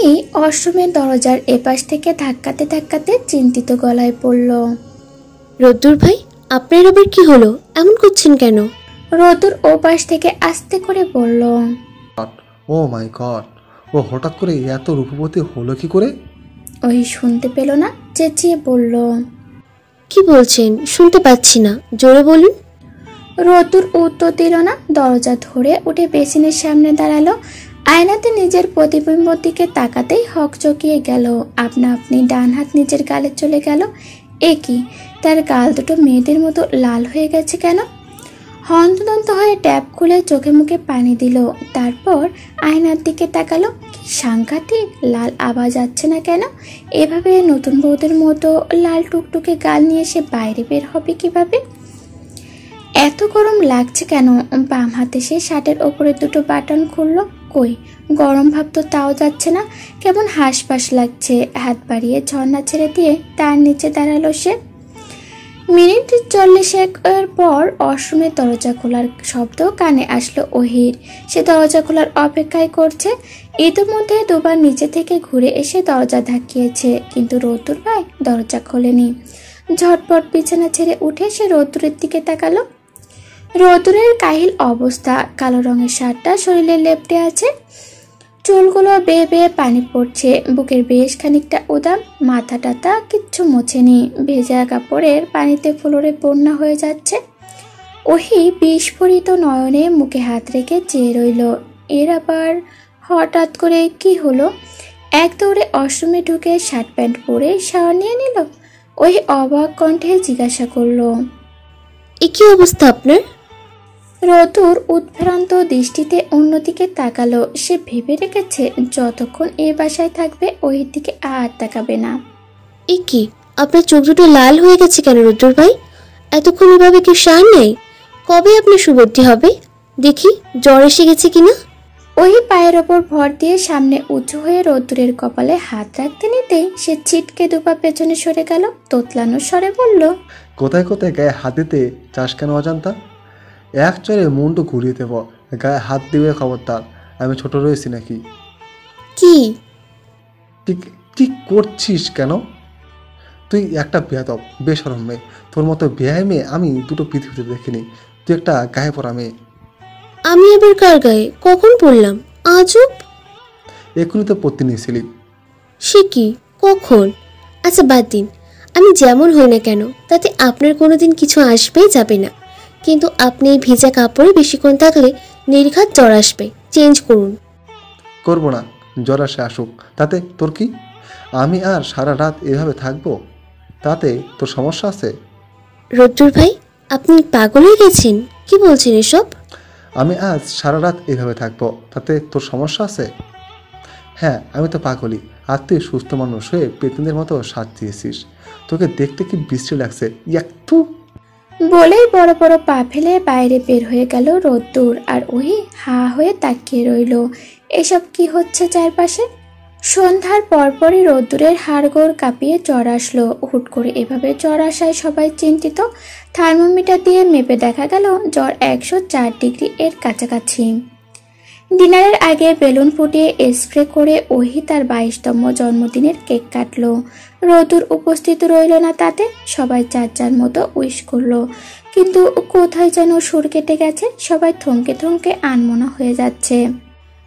ওহি ওয়াশরুমের দরজার এপাশ থেকে ধাক্কাতে ধাক্কাতে চিন্তিত গলায় পড়ল, রোদ্দুর ভাই, আপনার আবার কি হলো? এমন করছেন কেন? রোদ্দুর ওপাশ থেকে আস্তে করে বলল, ও মাই গড, ও হঠাৎ করে এত রূপবতী হলো কি করে? ওহি শুনতে পেল না, চেঁচিয়ে বলল, কি বলছেন? শুনতে পাচ্ছি না, জোরে বলুন। রোদ্দুর উত্তর দিল না। দরজা ধরে উঠে বেসিনের সামনে দাঁড়ালো। আয়নাতে নিজের প্রতিবিম্বর দিকে তাকাতেই হকচকিয়ে গেল। আপনা আপনি ডান হাত নিজের গালে চলে গেল। এ কি, তার গাল দুটো মেয়েদের মতো লাল হয়ে গেছে কেন? হন্তদন্ত হয়ে ট্যাপ খুলে চোখে মুখে পানি দিল। তারপর আয়নার দিকে তাকালো। কি সাংঘাতিক, লাল আওয়াজ যাচ্ছে না কেন? এভাবে নতুন বউদের মতো লাল টুকটুকে গাল নিয়ে সে বাইরে বের হবে কিভাবে? এত গরম লাগছে কেন? বাম হাতে সে শার্টের ওপরে দুটো বাটন খুললো। কই, গরম ভাব তো তাও যাচ্ছে না। কেমন হাঁসফাঁস লাগছে। হাত বাড়িয়ে ঝর্ণা ছেড়ে দিয়ে তার নিচে দাঁড়ালো সে। মিনিট 40 পর ওয়াশরুমের দরজা খোলার শব্দ কানে আসলো ওহির। সে দরজা খোলার অপেক্ষায় করছে। ইতিমধ্যে দুবার নিচে থেকে ঘুরে এসে দরজা ধাক্কিয়েছে, কিন্তু রোদ্দুর ভাই দরজা খোলেনি। ঝটপট বিছানা ছেড়ে উঠে সে রোদ্দুরের দিকে তাকালো। রোদ্দুরের কাহিল অবস্থা। কালো রঙের শার্টটা শরীরে লেপ্টে আছে, চুলগুলো বেয়ে বেয়ে পানি পড়ছে, বুকের বেশ খানিকটা উদাম, মাথা টাথা কিচ্ছু মোছেনি, ভেজা কাপড়ের পানিতে ফ্লোরে বন্যা হয়ে যাচ্ছে। ওহি বিস্ফোরিত নয়নে মুখে হাত রেখে চেয়ে রইল। এর আবার হঠাৎ করে কি হলো? এক দৌড়ে ওয়াশরুমে ঢুকে শার্ট প্যান্ট পরে শাওয়ার নিয়ে নিল। ওহি অবাক কণ্ঠে জিজ্ঞাসা করলো, এ কি অবস্থা আপনার? রোদ্দুর উদ্ভ্রান্ত দৃষ্টিতে অন্যদিকে তাকালো। সে ভেবে রেখেছে যতক্ষণ এ বাসায় থাকবে ওহির দিকে আর তাকাবে না। এ কি, আপনার চোখ দুটো লাল হয়ে গেছে কেন রোদ্দুর ভাই? এতক্ষণ এভাবে কি সার নেই? কবে আপনার সুবুদ্ধি হবে? দেখি জ্বর এসে গেছে কিনা। ওহি পায়ের ওপর ভর দিয়ে সামনে উঁচু হয়ে রোদ্দুরের কপালে হাত রাখতে নিতেই সে ছিটকে দুপা পেছনে সরে গেল। তোতলানো স্বরে বলল, কোথায় কোথায় গায়ে হাত দিতে চাস কেন অজান্তা? এক চরে মুন্ডু ঘুরিয়ে দেব, গায়ে হাত দিবে খবরদার। আমি ছোট রয়েছি নাকি? কি ঠিক ঠিক করছিস কেন? তুই একটা বেয়াদব, বেশরম মেয়ে। তোর মতো বেয়াই মেয়ে আমি দুটো পৃথিবীতে দেখিনি। তুই একটা গায়ে পড়া মেয়ে। আমি আবার কার গায়ে কখন পড়লাম? আজব। এক্ষুনি তো পড়তে নিয়েছিলি। সে কি, কখন? আচ্ছা বাদ দিন, আমি যেমন হই না কেন তাতে আপনার কোনোদিন কিছু আসবেই যাবে না। কিন্তু আপনি এই ভিজা কাপড়ে বেশিক্ষণ থাকলে নির্ঘাত জ্বর আসবে, চেঞ্জ করুন। করবো না, জ্বর আসে আসুক, তাতে তোর কি? আমি আর সারা রাত এভাবে থাকবো, তাতে তোর সমস্যা আছে? রোদ্দুর ভাই, আপনি পাগল হয়ে গেছেন? কি বলছেন এসব? আমি আজ সারা রাত এভাবে থাকবো, তাতে তোর সমস্যা আছে? হ্যাঁ, আমি তো পাগলই। আর তুই সুস্থ মানুষ হয়ে পেতনিদের মতো সাজ দিয়েছিস। তোকে দেখতে কি বিশ্রী লাগছে একটু। বলেই বড় বড় পা ফেলে বাইরে বের হয়ে গেল রোদ্দুর। আর ওহি হা হয়ে তাকিয়ে রইল। এসব কি হচ্ছে চারপাশে? সন্ধ্যার পরপরই রোদ্দুরের হাড়গোড় কাঁপিয়ে জ্বর আসলো। হুট করে এভাবে জ্বর আসায় সবাই চিন্তিত। থার্মোমিটার দিয়ে মেপে দেখা গেল জ্বর 104 ডিগ্রি এর কাছাকাছি। ডিনারের আগে বেলুন ফুটিয়ে স্প্রে করে ওহি তার 22তম জন্মদিনের কেক কাটলো। রোদ্দুর উপস্থিত রইল না তাতে। সবাই যার যার মতো উইশ করলো, কিন্তু কোথায় যেন সুর কেটে গেছে। সবাই থমকে থমকে আনমনা হয়ে যাচ্ছে।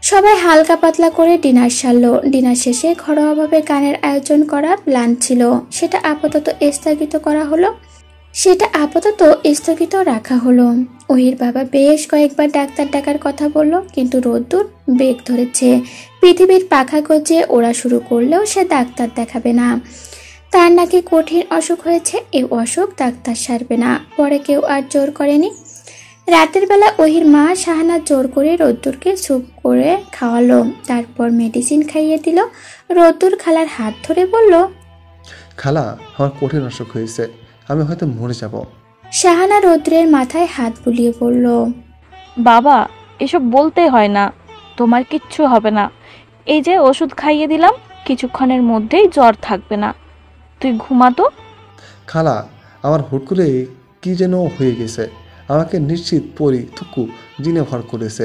সবাই হালকা পাতলা করে ডিনার সারলো। ডিনার শেষে ঘরোয়াভাবে গানের আয়োজন করা প্ল্যান ছিল, সেটা আপাতত স্থগিত রাখা হলো। ওহির বাবা বেশ কয়েকবার ডাক্তার ডাকার কথা বলল, কিন্তু রোদ্দুর বেগ ধরেছে। পৃথিবীর পাখা গজিয়ে ওড়া শুরু করলেও সে ডাক্তার দেখাবে না। তার নাকি কঠিন অসুখ হয়েছে, এই অসুখ ডাক্তার সারবে না। পরে কেউ আর জোর করেনি। রাতের বেলা ওহির মা শাহানা জোর করে রোদ্দুরকে স্যুপ করে খাওয়ালো, তারপর মেডিসিন খাইয়ে দিল। রোদ্দুর খালার হাত ধরে বলল, খালা, আমার কঠিন অসুখ হয়েছে, আমি হয়তো মরে যাব। শাহানা রৌদ্রের মাথায় হাত বুলিয়ে বলল, বাবা, এসব বলতে হয় না, তোমার কিচ্ছু হবে না। এই যে ওষুধ খাইয়ে দিলাম, কিছুক্ষণের মধ্যেই জ্বর থাকবে না, তুই ঘুমাতো। খালা, আমার হুট করে কি যেন হয়ে গেছে। আমাকে নিশ্চিত পরি থুকু জিনে ভর করেছে।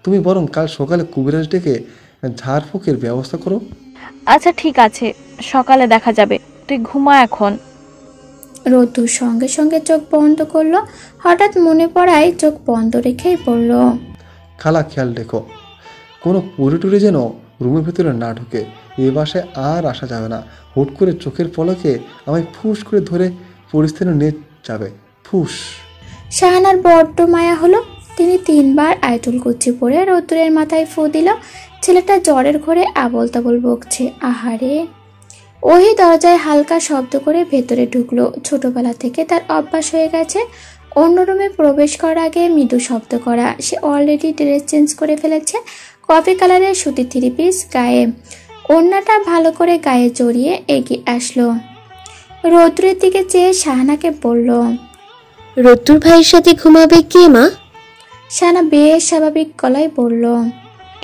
তুমি বরং কাল সকালে কুবিরাজ ডেকে ঝাড়ফুঁকের ব্যবস্থা করো। আচ্ছা ঠিক আছে, সকালে দেখা যাবে, তুই ঘুমা এখন। রোদ্দুর সঙ্গে সঙ্গে চোখ বন্ধ করলো। হঠাৎ মনে পড়ায় চোখ বন্ধ রেখেই বলল, খালা খেয়াল রেখো, কোনো পুরে টুরে যেন রুমের ভেতরে না ঢুকে। এ বাসায় আর আসা যাবে না। হুট করে চোখের পলকে আমায় ফুস করে ধরে পরিস্থিতি নিয়ে যাবে। ফুস। শাহানার বড্ড মায়া হলো। তিনি 3 বার আইটুল কুচি পরে রোদ্দুরের মাথায় ফু দিল। ছেলেটা জ্বরের ঘরে আবল তাবল বকছে। আহারে। ওহি দরজায় হালকা শব্দ করে ভেতরে ঢুকলো। ছোটবেলা থেকে তার অভ্যাস হয়ে গেছে অন্য রুমে প্রবেশ করার আগে মৃদু শব্দ করা। সে অলরেডি ড্রেস চেঞ্জ করে ফেলেছে। কফি কালারের সুতির 3 পিস গায়ে, ওড়নাটা ভালো করে গায়ে জড়িয়ে এগিয়ে আসলো। রৌদ্রের দিকে চেয়ে শাহানাকে বলল, রোদ্দুর ভাইয়ের সাথে ঘুমাবে কে মা? শাহানা বেশ স্বাভাবিক গলায় বলল,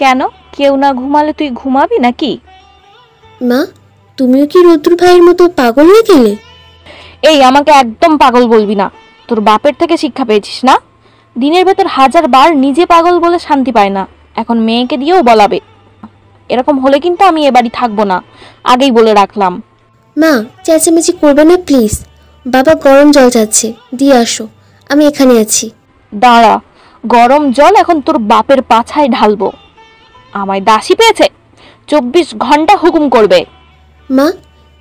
কেন, কেউ না ঘুমালে তুই ঘুমাবি নাকি? মা, তুমিও কি রোদ্দুর ভাইয়ের মতো পাগল হয়ে গেলে? এই, আমাকে একদম পাগল বলবি না। তোর বাপের থেকে শিক্ষা পেয়েছিস না? দিনের ভেতর 1000 বার নিজে পাগল বলে শান্তি পায় না, এখন মেয়েকে দিয়েও বলাবে। এরকম হলে কিন্তু আমি এ বাড়ি থাকবো না, আগেই বলে রাখলাম। মা, চেঁচামেচি করবে না প্লিজ। বাবা গরম জল যাচ্ছে, দিয়ে আসো, আমি এখানে আছি। দাঁড়া, গরম জল এখন তোর বাপের পাছায় ঢালবো। আমায় দাসী পেয়েছে, 24 ঘন্টা হুকুম করবে। মা,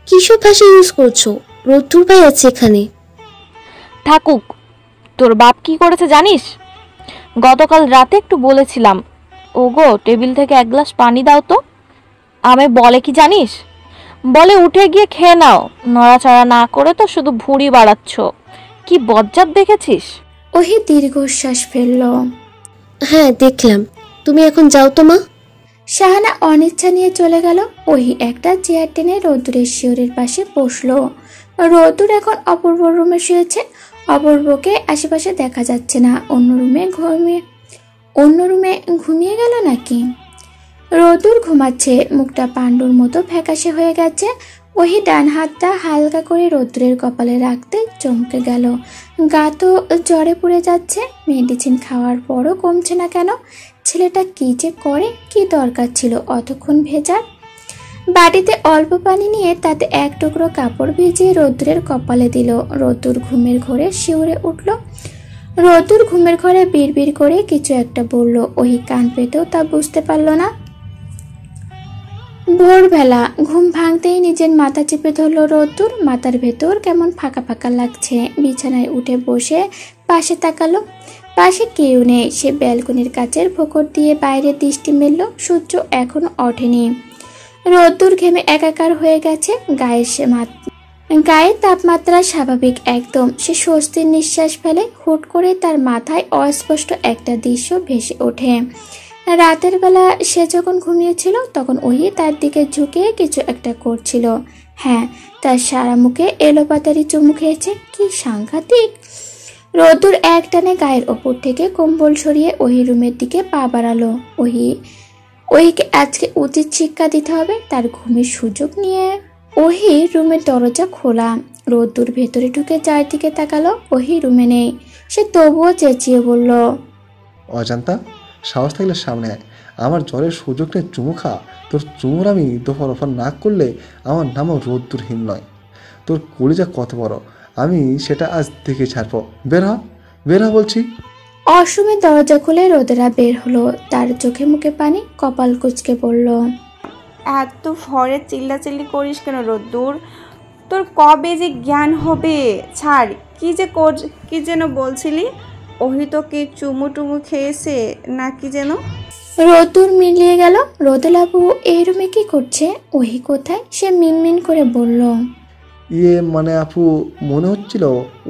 কিসব ভাষা ইউজ করছো? রোদ্দুর ভাই আছে এখানে। থাকুক। তোর বাপ কি করেছে জানিস? গতকাল রাতে একটু বলেছিলাম, ওগো টেবিল থেকে 1 গ্লাস পানি দাও তো। আমায় বলে কি জানিস? বলে উঠে গিয়ে খেয়ে নাও, নড়াচড়া না করে তো শুধু ভুঁড়ি বাড়াচ্ছ। কি বজ্জাত দেখেছিস? ওহি দীর্ঘশ্বাস ফেলল। হ্যাঁ দেখলাম, তুমি এখন যাও তো মা। শাহানা অনিচ্ছা নিয়ে চলে গেল। ওহি একটা চেয়ার টেনে রোদ্দুরের শিওরের পাশে বসলো। রোদ্দুর এখন অপূর্ব রুমে শুয়েছে। অপূর্বকে আশেপাশে দেখা যাচ্ছে না। অন্য রুমে ঘুমিয়ে গেল নাকি? রোদ্দুর ঘুমাচ্ছে, মুখটা পাণ্ডুর মতো ফ্যাকাশে হয়ে গেছে। ওহি ডান হাতটা হালকা করে রোদ্দুরের কপালে রাখতে চমকে গেল। গা তো জ্বরে পুড়ে যাচ্ছে। মেডিসিন খাওয়ার পরও কমছে না কেন? ছেলেটা কি যে করে, কি দরকার ছিল অতক্ষণ ভেজার? বাটিতে অল্প পানি নিয়ে তাতে 1 টুকরো কাপড় ভিজিয়ে রোদ্দুরের কপালে দিল। রোদ্দুর ঘুমের ঘরে শিউরে উঠল। রোদ্দুর ঘুমের ঘরে বিড়বিড় করে কিছু একটা বলল। ওহি কান পেতেও তা বুঝতে পারল না। ভোরবেলা ঘুম ভাঙতেই নিজের মাথা চেপে ধরল রোদ্দুর। মাথার ভেতর কেমন ফাঁকা ফাঁকা লাগছে। বিছানায় উঠে বসে পাশে তাকালো। পাশে কেউ নেই। সে ব্যালকনির কাচের ফোকর দিয়ে বাইরে দৃষ্টি মেলল। সূর্য এখনো ওঠেনি। রোদ্দুর ঘেমে একাকার হয়ে গেছে। গায়ের তাপমাত্রা স্বাভাবিক একদম। সে স্বস্তির নিঃশ্বাস ফেলে। হুট করে তার মাথায় অস্পষ্ট একটা দৃশ্য ভেসে ওঠে। রাতের বেলা সে যখন ঘুমিয়েছিল তখন ওহি তার দিকে ঝুঁকে কিছু একটা করছিল। হ্যাঁ, তার সারা মুখে এলোপাতারি চুমু খেয়েছে। কি সাংঘাতিক! রোদ্দুর এক টানে গায়ের ওপর থেকে কম্বল সরিয়ে ওহি রুমের দিকে পা বাড়ালো। ওহিকে আজকে উচিত শিক্ষা দিতে হবে। তার ঘুমের সুযোগ নিয়ে ওহি রুমের দরজা খোলা। রোদ্দুর ভেতরে ঢুকে চারদিকে তাকালো। ওহি রুমে নেই। সে তবুও চেঁচিয়ে বলল, অজান্তা, সাহস থাকলে সামনে আয়। আমার জ্বরের সুযোগ নিয়ে চুমু খা। তোর চুমুর আমি দফা রফা না করলে আমার নামও রোদ্দুর হিম নয়। তোর কলিজা কত বড়, আমি সেটা আজ দেখে ছাড়বো। বের হ বলছি। অসময়ে দরজা খুলে রোদেলা বের হলো। তার চোখে মুখে পানি। কপাল কুঁচকে বলল, এত ভরে চিল্লাচিল্লি করিস কেন রোদ্দুর? তোর কবে যে জ্ঞান হবে? ছাড়। কি যেন বলছিলি? ওহি তো কি চুমু টুমু খেয়েছে না কি যেন? রোদ্দুর মিলিয়ে গেল। রোদেলাবু এই রুমে কি করছে? ওহি কোথায়? সে মিনমিন করে বলল, মানে আপু, মনে হচ্ছিল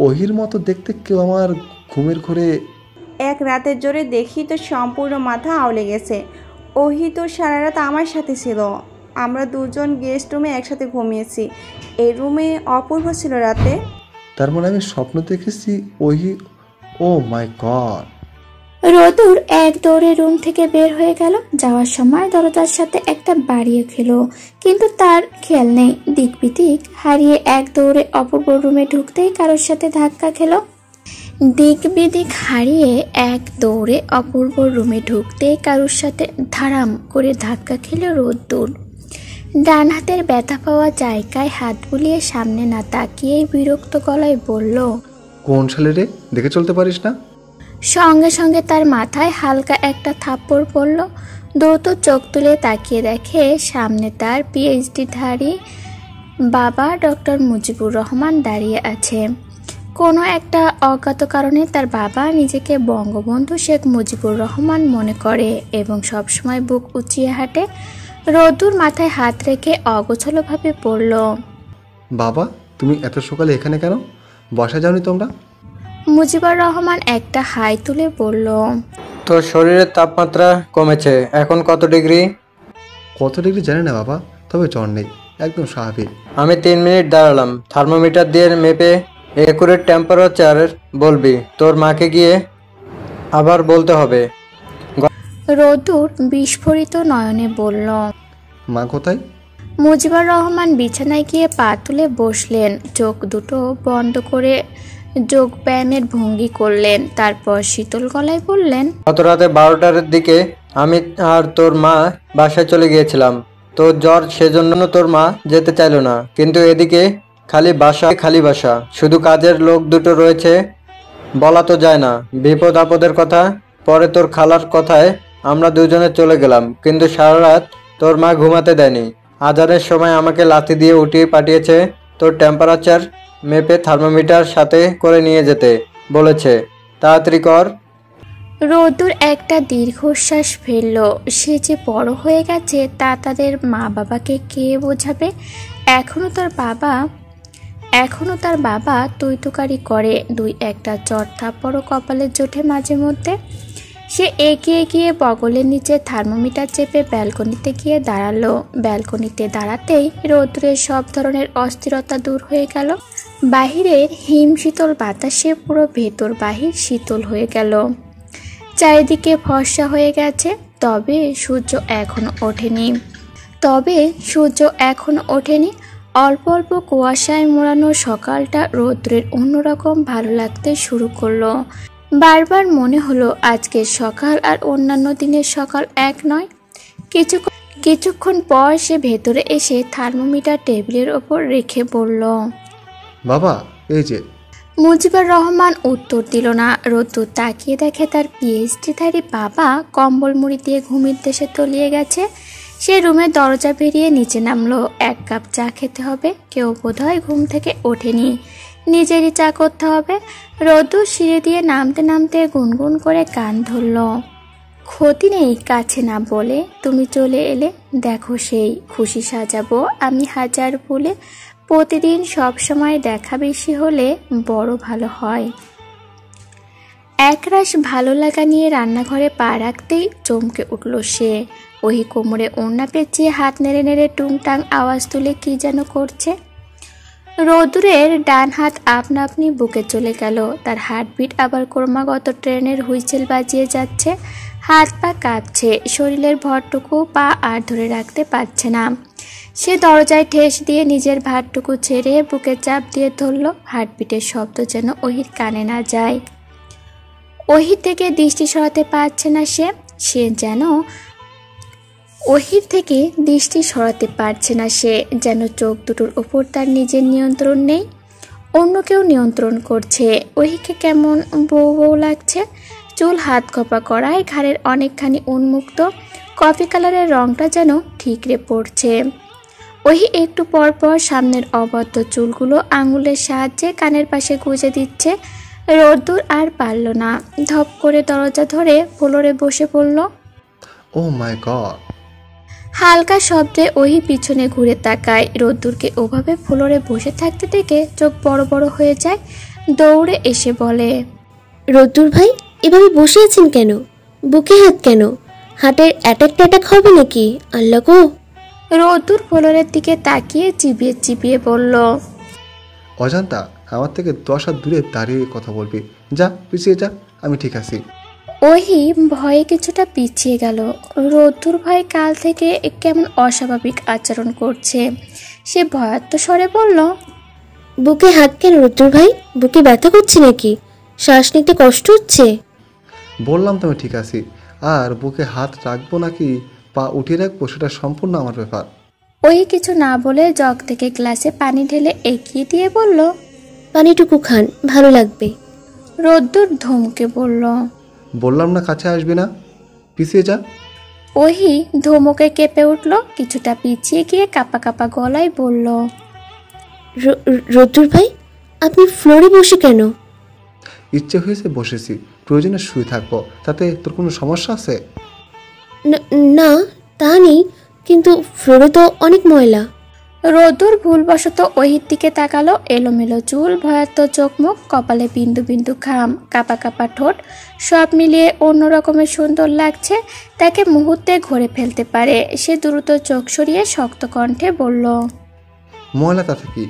ওহির মতো দেখতে কেউ আমার ঘুমের ঘরে। এক রাতের জোরে দেখি তো সম্পূর্ণ মাথা আউলে গেছে। ওহি তো সারা রাত আমার সাথে ছিল। আমরা দুজন গেস্ট রুমে একসাথে ঘুমিয়েছি। এই রুমে অপূর্ব ছিল রাতে। তার মানে আমি স্বপ্ন দেখেছি ওহি। ও মাই গড! রোদ্দুর এক দৌড়ে রুম থেকে বের হয়ে গেল। যাওয়ার সময় দরজার সাথে একটা বাড়িয়ে খেলো, কিন্তু তার খেয়াল নেই। দিক বিদিক হারিয়ে এক দৌড়ে অপূর্ব রুমে ঢুকতেই কারোর সাথে ধাক্কা খেলো। ধারাম করে ধাক্কা খেলো রোদ্দুর। ডান হাতের ব্যথা পাওয়া জায়গায় হাত বুলিয়ে সামনে না তাকিয়েই বিরক্ত গলায় বলল, কোন শালে রে, দেখে চলতে পারিস না? সঙ্গে সঙ্গে তার মাথায় হালকা একটা থাপ্পড় পড়ল। দ্রুত চোখ তুলে তাকিয়ে দেখে সামনে তার পিএইচডিধারী বাবা ডক্টর মুজিবুর রহমান দাঁড়িয়ে আছে। কোনো একটা অজ্ঞাত কারণে তার বাবা নিজেকে বঙ্গবন্ধু শেখ মুজিবুর রহমান মনে করে এবং সবসময় বুক উঁচিয়ে হাঁটে। রোদ্দুর মাথায় হাত রেখে অগোছালোভাবে পড়ল, বাবা, তুমি এত সকালে এখানে কেন? বসা যাওনি তোমরা? মুজিবুর রহমান একটা হাই তুলে বলল, তোর শরীরের তাপমাত্রা কমেছে, এখন কত ডিগ্রি? কত ডিগ্রি জানি না বাবা, তবে জ্বর নেই, একদম স্বাভাবিক। আমি 3 মিনিট দাঁড়ালাম, থার্মোমিটার দিয়ে মেপে একুরেট টেম্পারেচার বলবি। তোর মাকে গিয়ে আবার বলতে হবে। রোদ্দুর বিস্ফোরিত নয়নে বলল। মা কোথায়? মুজিবুর রহমান বিছানায় গিয়ে পা তুলে বসলেন, চোখ দুটো বন্ধ করে যোগ ব্যায়ামের ভঙ্গি করলেন, তারপর শীতল গলায় বললেন, গত রাতে 12টার দিকে আমি আর তোর মা বাসায় চলে গিয়েছিলাম। তোর জ্বর, সেজন্য তোর মা যেতে চাইলো না, কিন্তু এদিকে খালি বাসা, শুধু কাজের লোক দুটো রয়েছে, বলা তো যায় না। বিপদ আপদের কথা পরে তোর খালার কথায় আমরা দুজনে চলে গেলাম, কিন্তু সারা রাত তোর মা ঘুমাতে দেয়নি। আজানের সময় আমাকে লাথি দিয়ে উঠিয়ে পাঠিয়েছে, তোর টেম্পারেচার মেপে থার্মোমিটার সাথে করে নিয়ে যেতে বলেছে। তাড়াতাড়ি কর। রোদ্দুর একটা দীর্ঘশ্বাস ফেলল। সে যে বড় হয়ে গেছে তা তাদের মা বাবাকে কে বোঝাবে? এখনো তার বাবা তৈতকারি করে, দুই একটা চট থাপ্পড়ও কপালে জোটে মাঝে মধ্যে। সে এগিয়ে গিয়ে বগলের নিচে থার্মোমিটার চেপে ব্যালকনিতে গিয়ে দাঁড়ালো। ব্যালকনিতে দাঁড়াতেই রৌদ্রের সব ধরনের অস্থিরতা দূর হয়ে গেল। বাহিরের হিমশীতল বাতাসে পুরো ভেতর বাহির শীতল হয়ে গেল। চারিদিকে ফর্সা হয়ে গেছে, তবে সূর্য এখনো ওঠেনি। অল্প অল্প কুয়াশায় মোড়ানো সকালটা রৌদ্রের অন্যরকম ভালো লাগতে শুরু করলো। বারবার মনে হলো আজকের সকাল আর অন্যান্য দিনের সকাল এক নয়। কিছুক্ষণ পর সে ভেতরে এসে থার্মোমিটার টেবিলের ওপর রেখে বলল, বাবা, এই যে। মুজিবুর রহমান উত্তর দিল না। রোদ্দুর তাকিয়ে দেখে তার পিএইচডিধারী বাবা কম্বল মুড়ি দিয়ে ঘুমির দেশে তলিয়ে গেছে। সে রুমের দরজা বেরিয়ে নিচে নামলো। 1 কাপ চা খেতে হবে, কেউ বোধহয় ঘুম থেকে ওঠেনি, নিজেরই চা করতে হবে। রোদ্দুর সিঁড়ি দিয়ে নামতে নামতে গুনগুন করে গান ধরল, ক্ষতি নেই কাছে না বলে, তুমি চলে এলে দেখো সেই খুশি সাজাবো আমি হাজার বলে, প্রতিদিন সব সময় দেখা বেশি হলে বড় ভালো হয়। একরাশ ভালো লাগা নিয়ে রান্নাঘরে পা রাখতেই চমকে উঠল সে। ওই কোমরে ওড়না পেঁচিয়ে হাত নেড়ে নেড়ে টুংটাং আওয়াজ তুলে কি যেন করছে। রোদ্দুরের ডান হাত আপনা আপনি বুকে চলে গেল। তার হার্টবিট আবার ক্রমাগত ট্রেনের হুইসেল বাজিয়ে যাচ্ছে। হাত পা কাঁপছে, শরীরের ভরটুকু পা আর ধরে রাখতে পারছে না। সে দরজায় ঠেস দিয়ে নিজের ভারটুকু ছেড়ে বুকে চাপ দিয়ে ধরল। হার্টবিটের শব্দ যেন ওহির কানে না যায়। ওহির থেকে দৃষ্টি সরাতে পারছে না সে যেন চোখ দুটোর ওপর তার নিজের নিয়ন্ত্রণ নেই, অন্য কেউ নিয়ন্ত্রণ করছে। ওহিকে কেমন বউ বউ লাগছে। চুল হাত খোপা করায় ঘাড়ের অনেকখানি উন্মুক্ত, কফি কালারের রংটা যেন ঠিকরে পড়ছে। ওহি একটু পর পর সামনের অবদ্ধ চুলগুলো আঙুলের সাহায্যে কানের পাশে গুঁজে দিচ্ছে। রোদ্দুর আর পারল না, ধপ করে দরজা ধরে ফ্লোরে বসে পড়ল। ও মাই গড! হালকা শব্দে ওহি পিছনে ঘুরে তাকায়। রোদ্দুরকে ওভাবে ফ্লোরে বসে থাকতে দেখে চোখ বড় বড় হয়ে যায়। দৌড়ে এসে বলে, রোদ্দুর ভাই, এভাবে বসে আছেন কেন? বুকে হাত কেন? হাটের অ্যাটাক হবে নাকি? আল্লাহ গো! রোদ্দুর ফ্লোরের দিকে তাকিয়ে চিবিয়ে চিবিয়ে বলল, অজান্তা, আমার থেকে 10 হাত দূরে দাঁড়িয়ে কথা বলবি। যা, পিছিয়ে যা, আমি ঠিক আছি। ওহি ভয়ে কিছুটা পিছিয়ে গেল। রোদ্দুর ভাই কাল থেকে কেমন অস্বাভাবিক আচরণ করছে। সে ভয়ার্ত স্বরে বলল, বুকে হাত কেন রোদ্দুর ভাই? বুকে ব্যথা করছে নাকি? শ্বাস নিতে কষ্ট হচ্ছে? বললাম তো আমি ঠিক আছি। আর বুকে হাত রাখবো নাকি পা উঠিয়ে রাখবো সেটা সম্পূর্ণ আমার ব্যাপার। ওই কিছু না বলে জগ থেকে গ্লাসে পানি ঢেলে এগিয়ে দিয়ে বলল। পানিটুকু খান, ভালো লাগবে। রোদ্দুর ধমকে বলল। বললাম না কাছে আসবি না, পিছিয়ে যা। ওহি ধমকে কেঁপে উঠল, কিছুটা পিছিয়ে গিয়ে কাপা কাপা গলায় বলল। রোদ্দুর ভাই, আপনি ফ্লোরে বসে কেন? ইচ্ছে হয়েছে বসেছি, প্রয়োজনে শুয়ে থাকবো, তাতে তোর কোনো সমস্যা আছে? না তা নেই, কিন্তু ফ্লোরে তো অনেক ময়লা। রোদ্দুর ভুলবশত ওহির দিকে তাকালো। এলোমেলো চুল, ভয়ার্ত চোখ মুখ, কপালে বিন্দু বিন্দু ঘাম, কাপা কাপা ঠোঁট, সব মিলিয়ে অন্য রকমের সুন্দর লাগছে। তাকে মুহূর্তে ঘরে ফেলতে পারে। সে দ্রুত চোখ সরিয়ে শক্ত কণ্ঠে বলল। ময়লা তাতে কি?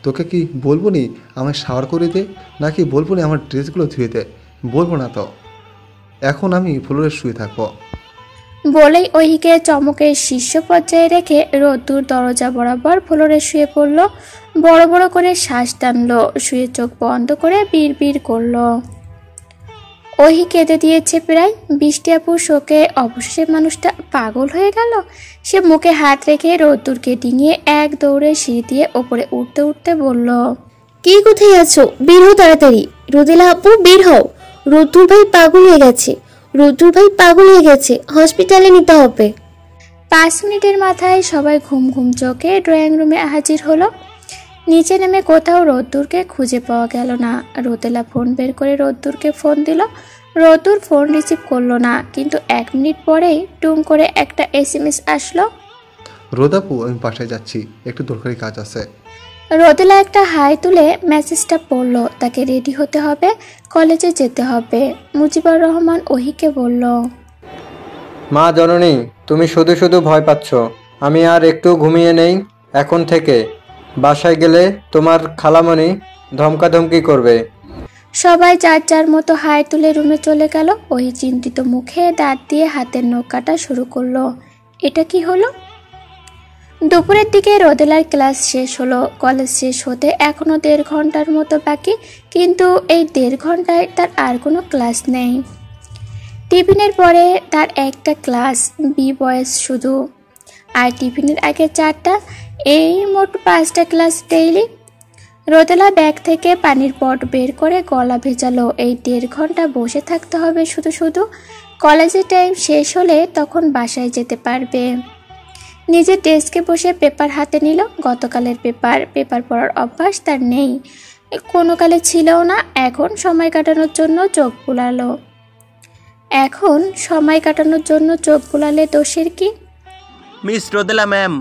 তোকে কি বলবো নি আমায় শাওয়ার করে দে, নাকি বলবো নি আমার ড্রেসগুলো ধুয়ে দে? বলবো না তো। এখন আমি ফ্লোরে শুয়ে থাকবো। বলেই ওহিকে চমকের শীর্ষ পর্যায়ে রেখে রোদ্দুর দরজা বরাবর ফ্লোরে শুয়ে পড়ল। বড় বড় করে শ্বাস টানলো, শুয়ে চোখ বন্ধ করে বিড়বিড় করলো। ওহি কেঁদে দিয়েছে প্রায়। বৃষ্টি আপুর শোকে অবশেষে মানুষটা পাগল হয়ে গেল। সে মুখে হাত রেখে রোদ্দুরকে ডিঙিয়ে এক দৌড়ে সিঁড়ি দিয়ে ওপরে উঠতে উঠতে বলল। কে কোথায় আছো? বের হও তাড়াতাড়ি। রোদেলা আপু বের হও, রোদ্দুর ভাই পাগল হয়ে গেছে, রোদ্দুর ভাই পাগল হয়ে গেছে, হসপিটালে নিতে হবে। 5 মিনিটের মাথায় সবাই ঘুম ঘুম চোখে ড্রয়িং রুমে হাজির হলো। নিচে নেমে কোথাও রোদ্দুরকে খুঁজে পাওয়া গেল না। রোদেলা ফোন বের করে রোদ্দুরকে ফোন দিল। রোদ্দুর ফোন রিসিভ করলো না, কিন্তু 1 মিনিট পরেই টুম করে একটা SMS আসলো। রোদাপু, আমি বাসায় যাচ্ছি, একটু দরকারি কাজ আছে। রোদেলা একটা হাই তুলে মেসেজটা পড়লো। তাকে রেডি হতে হবে, কলেজে যেতে হবে। মুজিবুর রহমান ওহিকে বলল। মা জননী, তুমি শুধু শুধু ভয় পাচ্ছ। আমি আর একটু ঘুমিয়ে নেই এখন থেকে। বাসায় গেলে তোমার খালামণি ধমকাধমকি করবে। সবাই যার যার মতো হাই তুলে রুমে চলে গেল। ওহি চিন্তিত মুখে দাঁত দিয়ে হাতের নখ কাটা শুরু করলো। এটা কি হলো? দুপুরের দিকে রোদেলার ক্লাস শেষ হলো। কলেজ শেষ হতে এখনো 1.5 ঘন্টার মতো বাকি, কিন্তু এই 1.5 ঘন্টায় তার আর কোনো ক্লাস নেই। টিফিনের পরে তার একটা ক্লাস, বি বয়েস শুধু, আর টিফিনের আগে 4টা, এই মোট 5টা ক্লাস ডেইলি। রোদেলা ব্যাগ থেকে পানির পট বের করে গলা ভেজালো। এই 1.5 ঘন্টা বসে থাকতে হবে শুধু শুধু। কলেজের টাইম শেষ হলে তখন বাসায় যেতে পারবে। নিজের ডেস্কে বসে পেপার হাতে নিল। গতকালের পেপার পড়ার অভ্যাস তার নেই, কোনো কালে ছিলও না। এখন সময় কাটানোর জন্য চোখ বুলালে দোষের কি? মিস রোদেলা ম্যাম।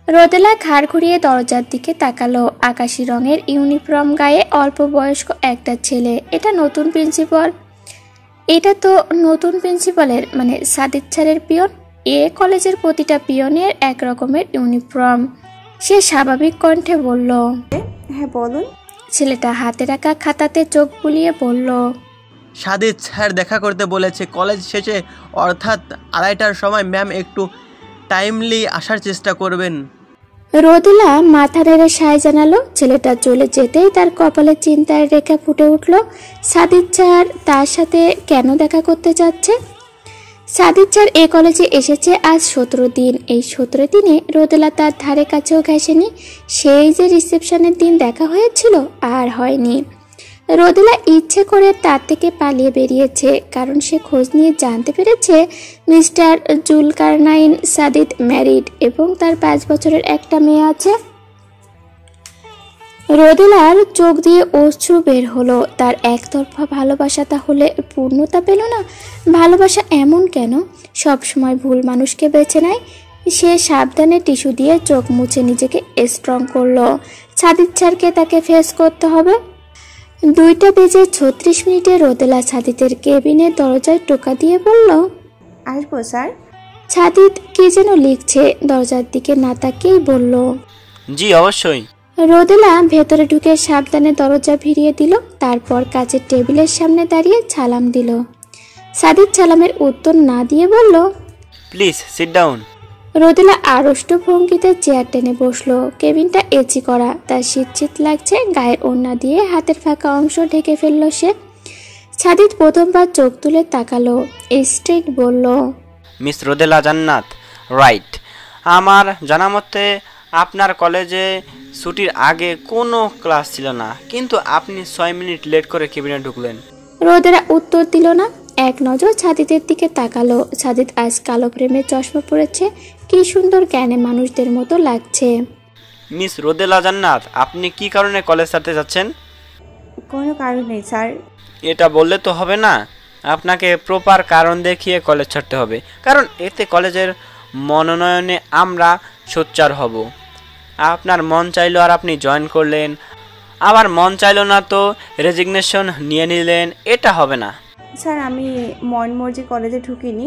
রোদেলা ঘাড় ঘুরিয়ে দরজার দিকে তাকালো। আকাশি রঙের ইউনিফর্ম গায়ে অল্প বয়স্ক একটা ছেলে। এটা তো নতুন প্রিন্সিপালের মানে সাদিক স্যারের পিয়ন। কলেজের প্রতিটা পিয়নের এক রকমের ইউনিফর্ম। সে স্বাভাবিক কণ্ঠে বলল। হ্যাঁ বলুন। ছেলেটা হাতে রাখা খাতাতে চোখ বুলিয়ে বলল। সাদিক স্যার দেখা করতে বলেছে কলেজ শেষে, অর্থাৎ 2:30টার সময়। ম্যাম একটু টাইমলি আসার চেষ্টা করবেন। রোদেলা মাথা নেড়ে সায় জানালো। ছেলেটা চলে যেতেই তার কপালে চিন্তার রেখা ফুটে উঠল। সাদিক স্যার তার সাথে কেন দেখা করতে যাচ্ছে? সাদিক স্যার এই কলেজে এসেছে আজ 17 দিন। এই 17 দিনে রোদেলা তার ধারে কাছেও ঘেঁষেনি। সেই যে রিসেপশনের দিন দেখা হয়েছিল, আর হয়নি। রোদেলা ইচ্ছে করে তার থেকে পালিয়ে বেরিয়েছে, কারণ সে খোঁজ নিয়ে জানতে পেরেছে মিস্টার জুলকারনাইন সাদিক ম্যারিড এবং তার 5 বছরের একটা মেয়ে আছে। রোদেলার চোখ দিয়ে অশ্রু বের হলো। তার একতরফা ভালোবাসা তাহলে পূর্ণতা পেল না? ভালোবাসা এমন কেন সব সময় ভুল মানুষকে বেছে নেয়? সে সাবধানে টিস্যু দিয়ে চোখ মুছে নিজেকে স্ট্রং করলো। সাদিক স্যারকে তাকে ফেস করতে হবে। 2:36 রোদেলা সাদিতের কেবিনের দরজায় টোকা দিয়ে বলল। আসবো স্যার। সাদিত কি যেন লিখছে, দরজার দিকে না তাকিয়েই বলল। জি অবশ্যই। রোদেলা ভেতরে ঢুকে সাবধানে দরজা ভিড়িয়ে দিল। তারপর কাচের টেবিলের সামনে দাঁড়িয়ে সালাম দিল। সাদিক সালামের উত্তর না দিয়ে বলল, প্লিজ সিট ডাউন। রোদেলা আড়ষ্ট ভঙ্গিতে চেয়ার টেনে বসলো। কেবিনটা এচি করা, তার শীত লাগছে। গায়ের ওড়না দিয়ে হাতের ফাঁকা অংশ ঢেকে ফেলল সে। সাদিক প্রথমবার চোখ তুলে তাকালো। স্ট্রেট বলল, মিস রোদেলা জান্নাত, রাইট। আমার জানা মতে আপনার কলেজে ছুটির আগে কোনো ক্লাস ছিল না, কিন্তু আপনি 6 মিনিট লেট করে কেবিনে ঢুকলেন। রোদেলা উত্তর দিল না, এক নজর সাজিদের দিকে তাকালো। সাজিদ আজ কালো ফ্রেমের চশমা পরেছে, কি সুন্দর জ্ঞানে মানুষদের মতো লাগছে। মিস রোদেলা জান্নাত, আপনি কি কারণে কলেজ ছাড়তে যাচ্ছেন? কোনো কারণ নেই স্যার। এটা বললে তো হবে না, আপনাকে প্রপার কারণ দেখিয়ে কলেজ ছাড়তে হবে, কারণ এতে কলেজের মনোনয়নে আমরা সোচ্চার হব। আপনার মন চাইলো আর আপনি জয়েন করলেন, আবার মন চাইলো না তো রেজিগনেশন নিয়ে নিলেন, এটা হবে না। স্যার আমি মনমর্জি কলেজে ঢুকিনি,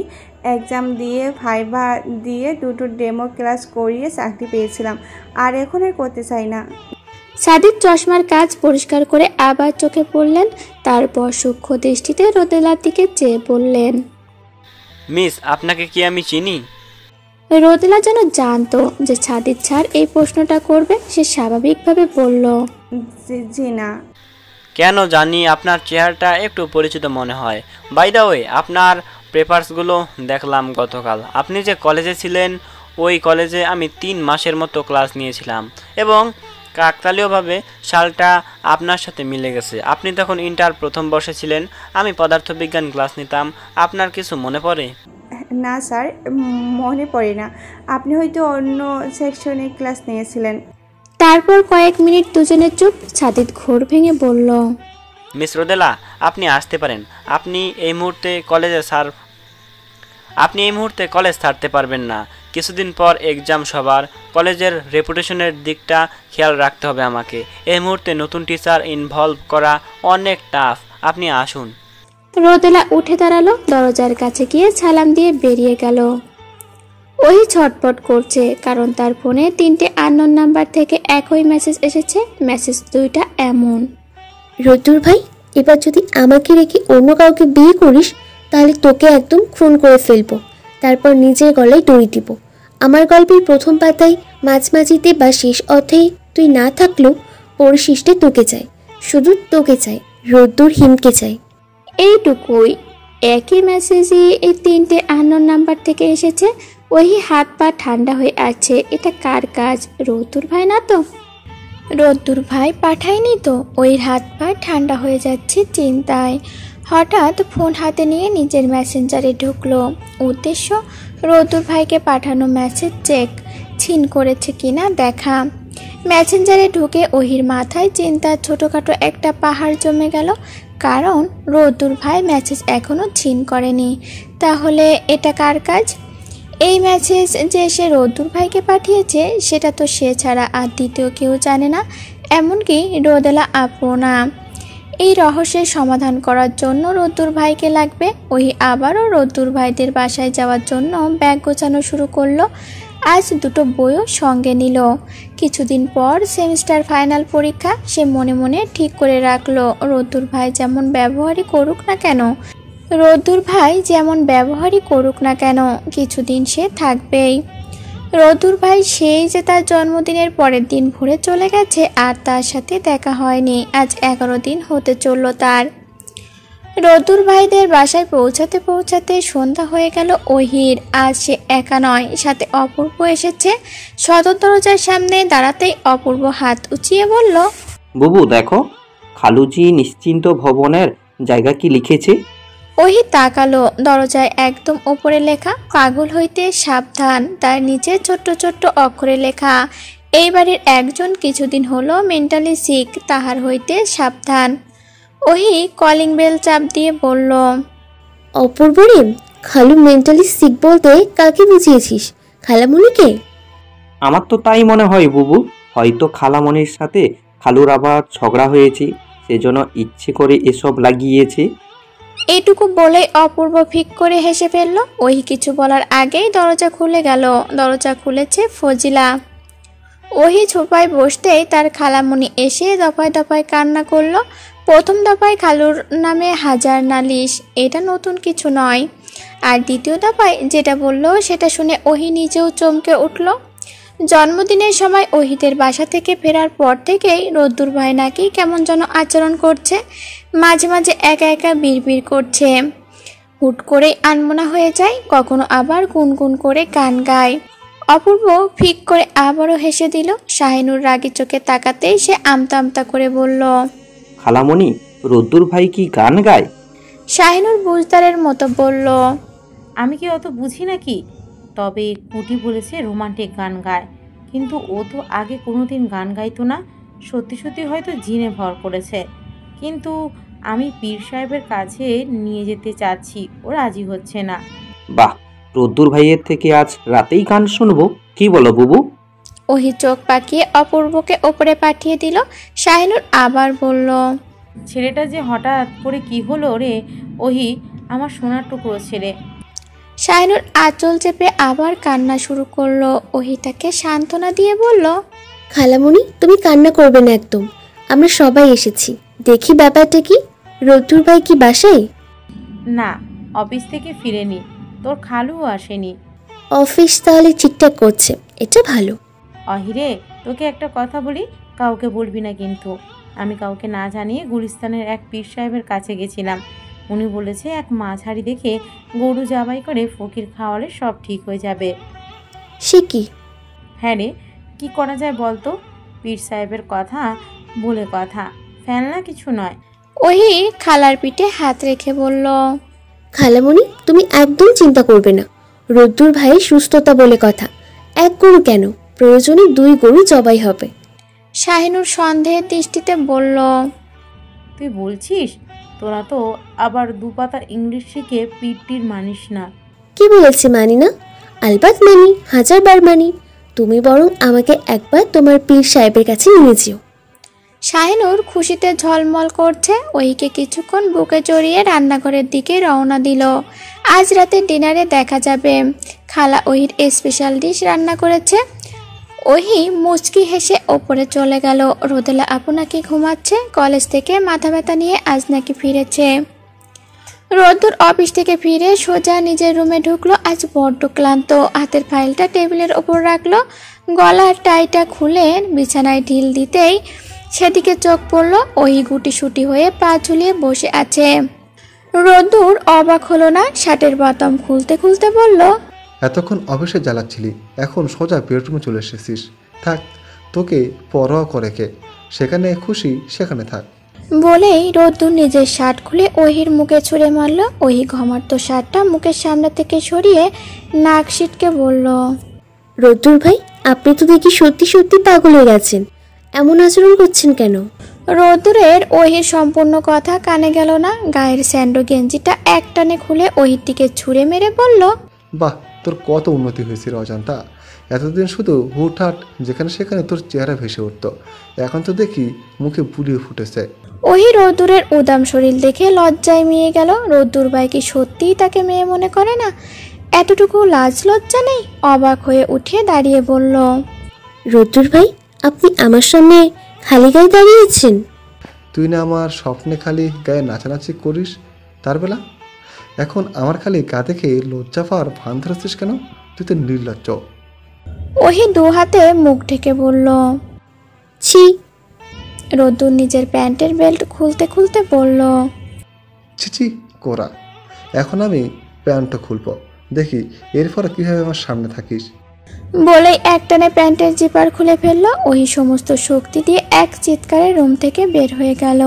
এক্সাম দিয়ে ভাইভা দিয়ে 2টো ডেমো ক্লাস করিয়ে চাকরি পেয়েছিলাম, আর এখন আর করতে চাই না। সাদিদ চশমার কাজ পরিষ্কার করে আবার চোখে পড়লেন, তারপর সূক্ষ্ম দৃষ্টিতে রোদেলার দিকে চেয়ে বললেন, মিস আপনাকে কি আমি চিনি? রোদেলা যেন জানতো যে সাদিদ স্যার এই প্রশ্নটা করবে, সে স্বাভাবিকভাবে বলল, জি না। কেন জানি আপনার চেহারাটা একটু পরিচিত মনে হয়। বাই দ্য ওয়ে, আপনার পেপারসগুলো দেখলাম গতকাল। আপনি যে কলেজে ছিলেন ওই কলেজে আমি 3 মাসের মতো ক্লাস নিয়েছিলাম এবং কাকতালীয়ভাবে সালটা আপনার সাথে মিলে গেছে। আপনি তখন ইন্টার প্রথম বর্ষে ছিলেন, আমি পদার্থবিজ্ঞান ক্লাস নিতাম। আপনার কিছু মনে পড়ে? না স্যার, মনে পড়ে না। আপনি হয়তো অন্য সেকশনে ক্লাস নিয়েছিলেন। তারপর কয়েক মিনিট দুজনে চুপ। সাদিদ ঘোর ভেঙে বলল, মিস রোদেলা, আপনি আসতে পারেন। আপনি এই মুহূর্তে কলেজ ছাড়তে পারবেন না। কিছুদিন পর এক্সাম, সবার কলেজের রেপুটেশনের দিকটা খেয়াল রাখতে হবে আমাকে। এই মুহূর্তে নতুন টিচার ইনভলভ করা অনেক টাফ। আপনি আসুন। রোদেলা উঠে দাঁড়ালো, দরজার কাছে গিয়ে সালাম দিয়ে বেরিয়ে গেল। ওই ছটপট করছে, কারণ তার ফোনে 3টে আননোন নাম্বার থেকে একই মেসেজ এসেছে। মেসেজ 2টা এমন, রোদ্দুর ভাই, এবার যদি আমাকে রেখে অন্য কাউকে বিয়ে করিস তাহলে তোকে একদম খুন করে ফেলবো, তারপর নিজের গলায় দড়ি দিব। আমার গল্পের প্রথম পাতায় মাঝমাঝিতে বা শেষ অধ্যায়ে তুই না থাকলেও পরিশিষ্টে তোকে চাই, শুধু তোকে চাই। রোদ্দুর হিমকে চাই। এইটুকুই। একই মেসেজই এই 3টে আননোন নাম্বার থেকে এসেছে। ওই হাত পা ঠান্ডা হয়ে আছে। এটা কার কাজ? রোদ্দুর ভাই না তো? রোদ্দুর ভাই পাঠায়নি তো? ওই হাত পা ঠান্ডা হয়ে যাচ্ছে চিন্তায়। হঠাৎ ফোন হাতে নিয়ে নিজের মেসেঞ্জারে ঢুকলো। উদ্দেশ্য রোদ্দুর ভাইকে পাঠানো মেসেজ চেক ছিন করেছে কিনা দেখা। মেসেঞ্জারে ঢুকে ওহির মাথায় চিন্তার ছোটোখাটো একটা পাহাড় জমে গেল, কারণ রোদ্দুর ভাই মেসেজ এখনও ছিন করেনি। তাহলে এটা কার কাজ? এই মেসেজ যে সে রোদ্দুর ভাইকে পাঠিয়েছে সেটা তো সে ছাড়া আর দ্বিতীয় কেউ জানে না, এমনকি রোদেলা আপও না। এই রহস্যের সমাধান করার জন্য রোদ্দুর ভাইকে লাগবে। ওই আবারও রোদ্দুর ভাইদের বাসায় যাওয়ার জন্য ব্যাগ গোছানো শুরু করলো। আজ 2টো বইও সঙ্গে নিল। কিছুদিন পর সেমিস্টার ফাইনাল পরীক্ষা। সে মনে মনে ঠিক করে রাখলো, রোদ্দুর ভাই যেমন ব্যবহারই করুক না কেন কিছুদিন সে থাকবেই। রোদ্দুর ভাই সেই যে তার জন্মদিনের পরের দিন ভোরে চলে গেছে, আর তার সাথে দেখা হয়নি। আজ 11 দিন হতে চলল তার। রোদ্দুর ভাইদের বাসায় পৌঁছাতে পৌঁছাতে সন্ধ্যা হয়ে গেল ওহির। আজ সে একা নয়, সাথে অপূর্ব এসেছে। সদর দরজার সামনে দাঁড়াতেই অপূর্ব হাত উঁচিয়ে বলল, বুবু দেখো, খালুজি নিশ্চিন্ত ভবনের জায়গা কি লিখেছে। ওহি তাকালো। দরজায় একদম ওপরে লেখা, পাগল হইতে সাবধান। তার নিচে ছোট্ট ছোট্ট অক্ষরে লেখা, এই বাড়ির একজন কিছুদিন হলো মেন্টালি সিক, তাহার হইতে সাবধান। ওহি কলিং বেল চাপ দিয়ে বলল, অপূর্ব রে, খালু মেন্টালি সিক বলতে কাকে বুঝিয়েছিস? খালামণিকে? আমার তো তাই মনে হয় বুবু, হয়তো খালামণির সাথে খালুর আবার ঝগড়া হয়েছে, সেজন্য ইচ্ছে করে এসব লাগিয়েছে। এটুকু বলে অপূর্ব ফিক করে হেসে ফেলল। ওহি কিছু বলার আগেই দরজা খুলে গেল। দরজা খুলেছে ফজিলা। ওহি ছোপায় বসতেই তার খালামণি এসে দফায় দফায় কান্না করলো। প্রথম দফায় খালুর নামে হাজার নালিশ, এটা নতুন কিছু নয়। আর দ্বিতীয় দফায় যেটা বলল সেটা শুনে ওহি নিজেও চমকে উঠল। জন্মদিনের সময় ওহিদের বাসা থেকে ফেরার পর থেকেই রোদ্দুর ভাই নাকি কেমন যেন আচরণ করছে। মাঝে মাঝে একা একা বিড়বিড় করছে, হুট করে আনমনা হয়ে যায়, কখনো আবার গুনগুন করে গান গায়। অপূর্ব ফিক করে আবারও হেসে দিল। শাহিনুর রাগী চোখে তাকাতেই সে আমতা আমতা করে বলল, খালামণি, রোদ্দুর ভাই কি গান গায়? শাহিনুর বুঝদারের মতো বলল, আমি কি অত বুঝি নাকি? তবে কুটি বলেছে রোমান্টিক গান গায়, কিন্তু ও তো আগে কোনোদিন গান গাইতো না। সত্যি সত্যি হয়তো জিনে ভর করেছে। কিন্তু আমি পীর সাহেবের কাছে নিয়ে যেতে চাচ্ছি, ও রাজি হচ্ছে না। বাহ, রোদ্দুর ভাইয়ের থেকে আজ রাতেই গান শুনবো, কি বলো বুবু? ওহি চোখ পাকিয়ে অপূর্বকে ওপরে পাঠিয়ে দিল। শাহিনুর আবার বলল, ছেলেটা যে হঠাৎ করে কি হলো রে ওহি, আমার সোনার টুকরো ছেলে। শাহিনুর আঁচল চেপে আবার কান্না শুরু করলো। ওহি তাকে সান্ত্বনা দিয়ে বলল, খালামণি, তুমি কান্না করবে না একদম। আমরা সবাই এসেছি, দেখি ব্যাপারটা কি। রোদ্দুর ভাই কি বাসায়? না, অফিস থেকে ফিরেনি। তোর খালুও আসেনি। অফিস তাহলে ঠিকঠাক করছে, এটা ভালো। অহিরে, তোকে একটা কথা বলি, কাউকে বলবি না কিন্তু। আমি কাউকে না জানিয়ে গুলিস্তানের এক পীর সাহেবের কাছে গেছিলাম। উনি বলেছে এক মাঝারি দেখে গরু জবাই করে ফকির খাওয়ালে সব ঠিক হয়ে যাবে। সে কি? হ্যাঁ রে, কী করা যায় বলতো? পীর সাহেবের কথা বলে কথা, ফেলনা কিছু নয়। ওহি খালার পিঠে হাত রেখে বলল, খালামণি, তুমি একদম চিন্তা করবে না। রোদ্দুর ভাই সুস্থতা বলে কথা। এক গরু কেন, প্রয়োজনে 2 গরু জবাই হবে। শাহিনুর সন্দেহের দৃষ্টিতে বলল, তুই বলছিস? তোরা তো আবার 2 পাতা ইংলিশ শিখে পীরটির মানিস না। কি বলেছি মানি না? আলবাত মানি, 1000 বার মানি। তুমি বরং আমাকে একবার তোমার পীর সাহেবের কাছে নিয়ে যেও। শাহিনুর খুশিতে ঝলমল করছে। ওহিকে কিছুক্ষণ বুকে জড়িয়ে রান্নাঘরের দিকে রওনা দিল। আজ রাতে ডিনারে দেখা যাবে। খালা ওহির স্পেশাল ডিশ রান্না করেছে। ওহি মুচকি হেসে ওপরে চলে গেল। রোদেলা আপু নাকি ঘুমাচ্ছে। কলেজ থেকে মাথা ব্যথা নিয়ে আজ নাকি ফিরেছে। রোদ্দুর অফিস থেকে ফিরে সোজা নিজের রুমে ঢুকলো। আজ বড্ড ক্লান্ত। হাতের ফাইলটা টেবিলের ওপর রাখলো। গলার টাইটা খুলে বিছানায় ঢিল দিতেই সেদিকে চোখ পড়ল। ওই গুটিসুটি হয়ে পা ঝুলিয়ে বসে আছে। রোদ্দুর অবাক হলো না। শার্টের বাতাম খুলতে খুলতে বলল, এতক্ষণ অফিসে জ্বালাচ্ছিলি, এখন সোজা বেডরুমে চলে এসেছিস। থাক, তোকে পরোয়া করে কে? সেখানে খুশি সেখানে থাক। বলেই রোদ্দুর নিজের শার্ট খুলে ওহির মুখে ছুঁড়ে মারল। ওহি ঘমার্ত শার্টটা মুখের সামনে থেকে সরিয়ে নাক সিটকে বলল, রোদ্দুর ভাই, আপনি তো দেখি সত্যি সত্যি পাগল হয়ে গেছেন। এমন আচরণ করছেন কেন? রোদ্দুরের ওহির সম্পূর্ণ কথা কানে গেল না। গায়ের স্যান্ডো গেঞ্জিটা একটানে খুলে ওহির দিকে ছুঁড়ে মেরে বলল, বাহ, তোর কত উন্নতি হয়েছে অজান্তা। এতদিন শুধু হুটহাট যেখানে সেখানে তোর চেহারা ভেসে উঠতো, এখন তো দেখি মুখে বুলিয়ে ফুটেছে। ওহি রোদ্দুরের উদাম শরীর দেখে লজ্জায় মিয়ে গেল। রোদ্দুর ভাই কি সত্যিই তাকে মেয়ে মনে করে না? এতটুকু লাজ লজ্জা নেই? অবাক হয়ে উঠে দাঁড়িয়ে বলল, রোদ্দুর ভাই, আপনি আমার সামনে খালি গায়ে দাঁড়িয়েছেন? তুই না আমার স্বপ্নে খালি গায়ে নাচানাচি করিস তার বেলা, এখন আমার খালি গা দেখে লজ্জা পাওয়ার ভান ধরেছিস কেন? তুই তো নির্লজ্জ। ওহি 2 হাতে মুখ ঢেকে বলল, ছি। রোদ্দুর নিজের প্যান্টের বেল্ট খুলতে খুলতে বলল, ছিছি কোরা, এখন আমি প্যান্টটা খুলব, দেখি এরপর কীভাবে আমার সামনে থাকিস। বলেই একটানে প্যান্টের জিপার খুলে ফেললো। ওহি সমস্ত শক্তি দিয়ে এক চিৎকারে রুম থেকে বের হয়ে গেল।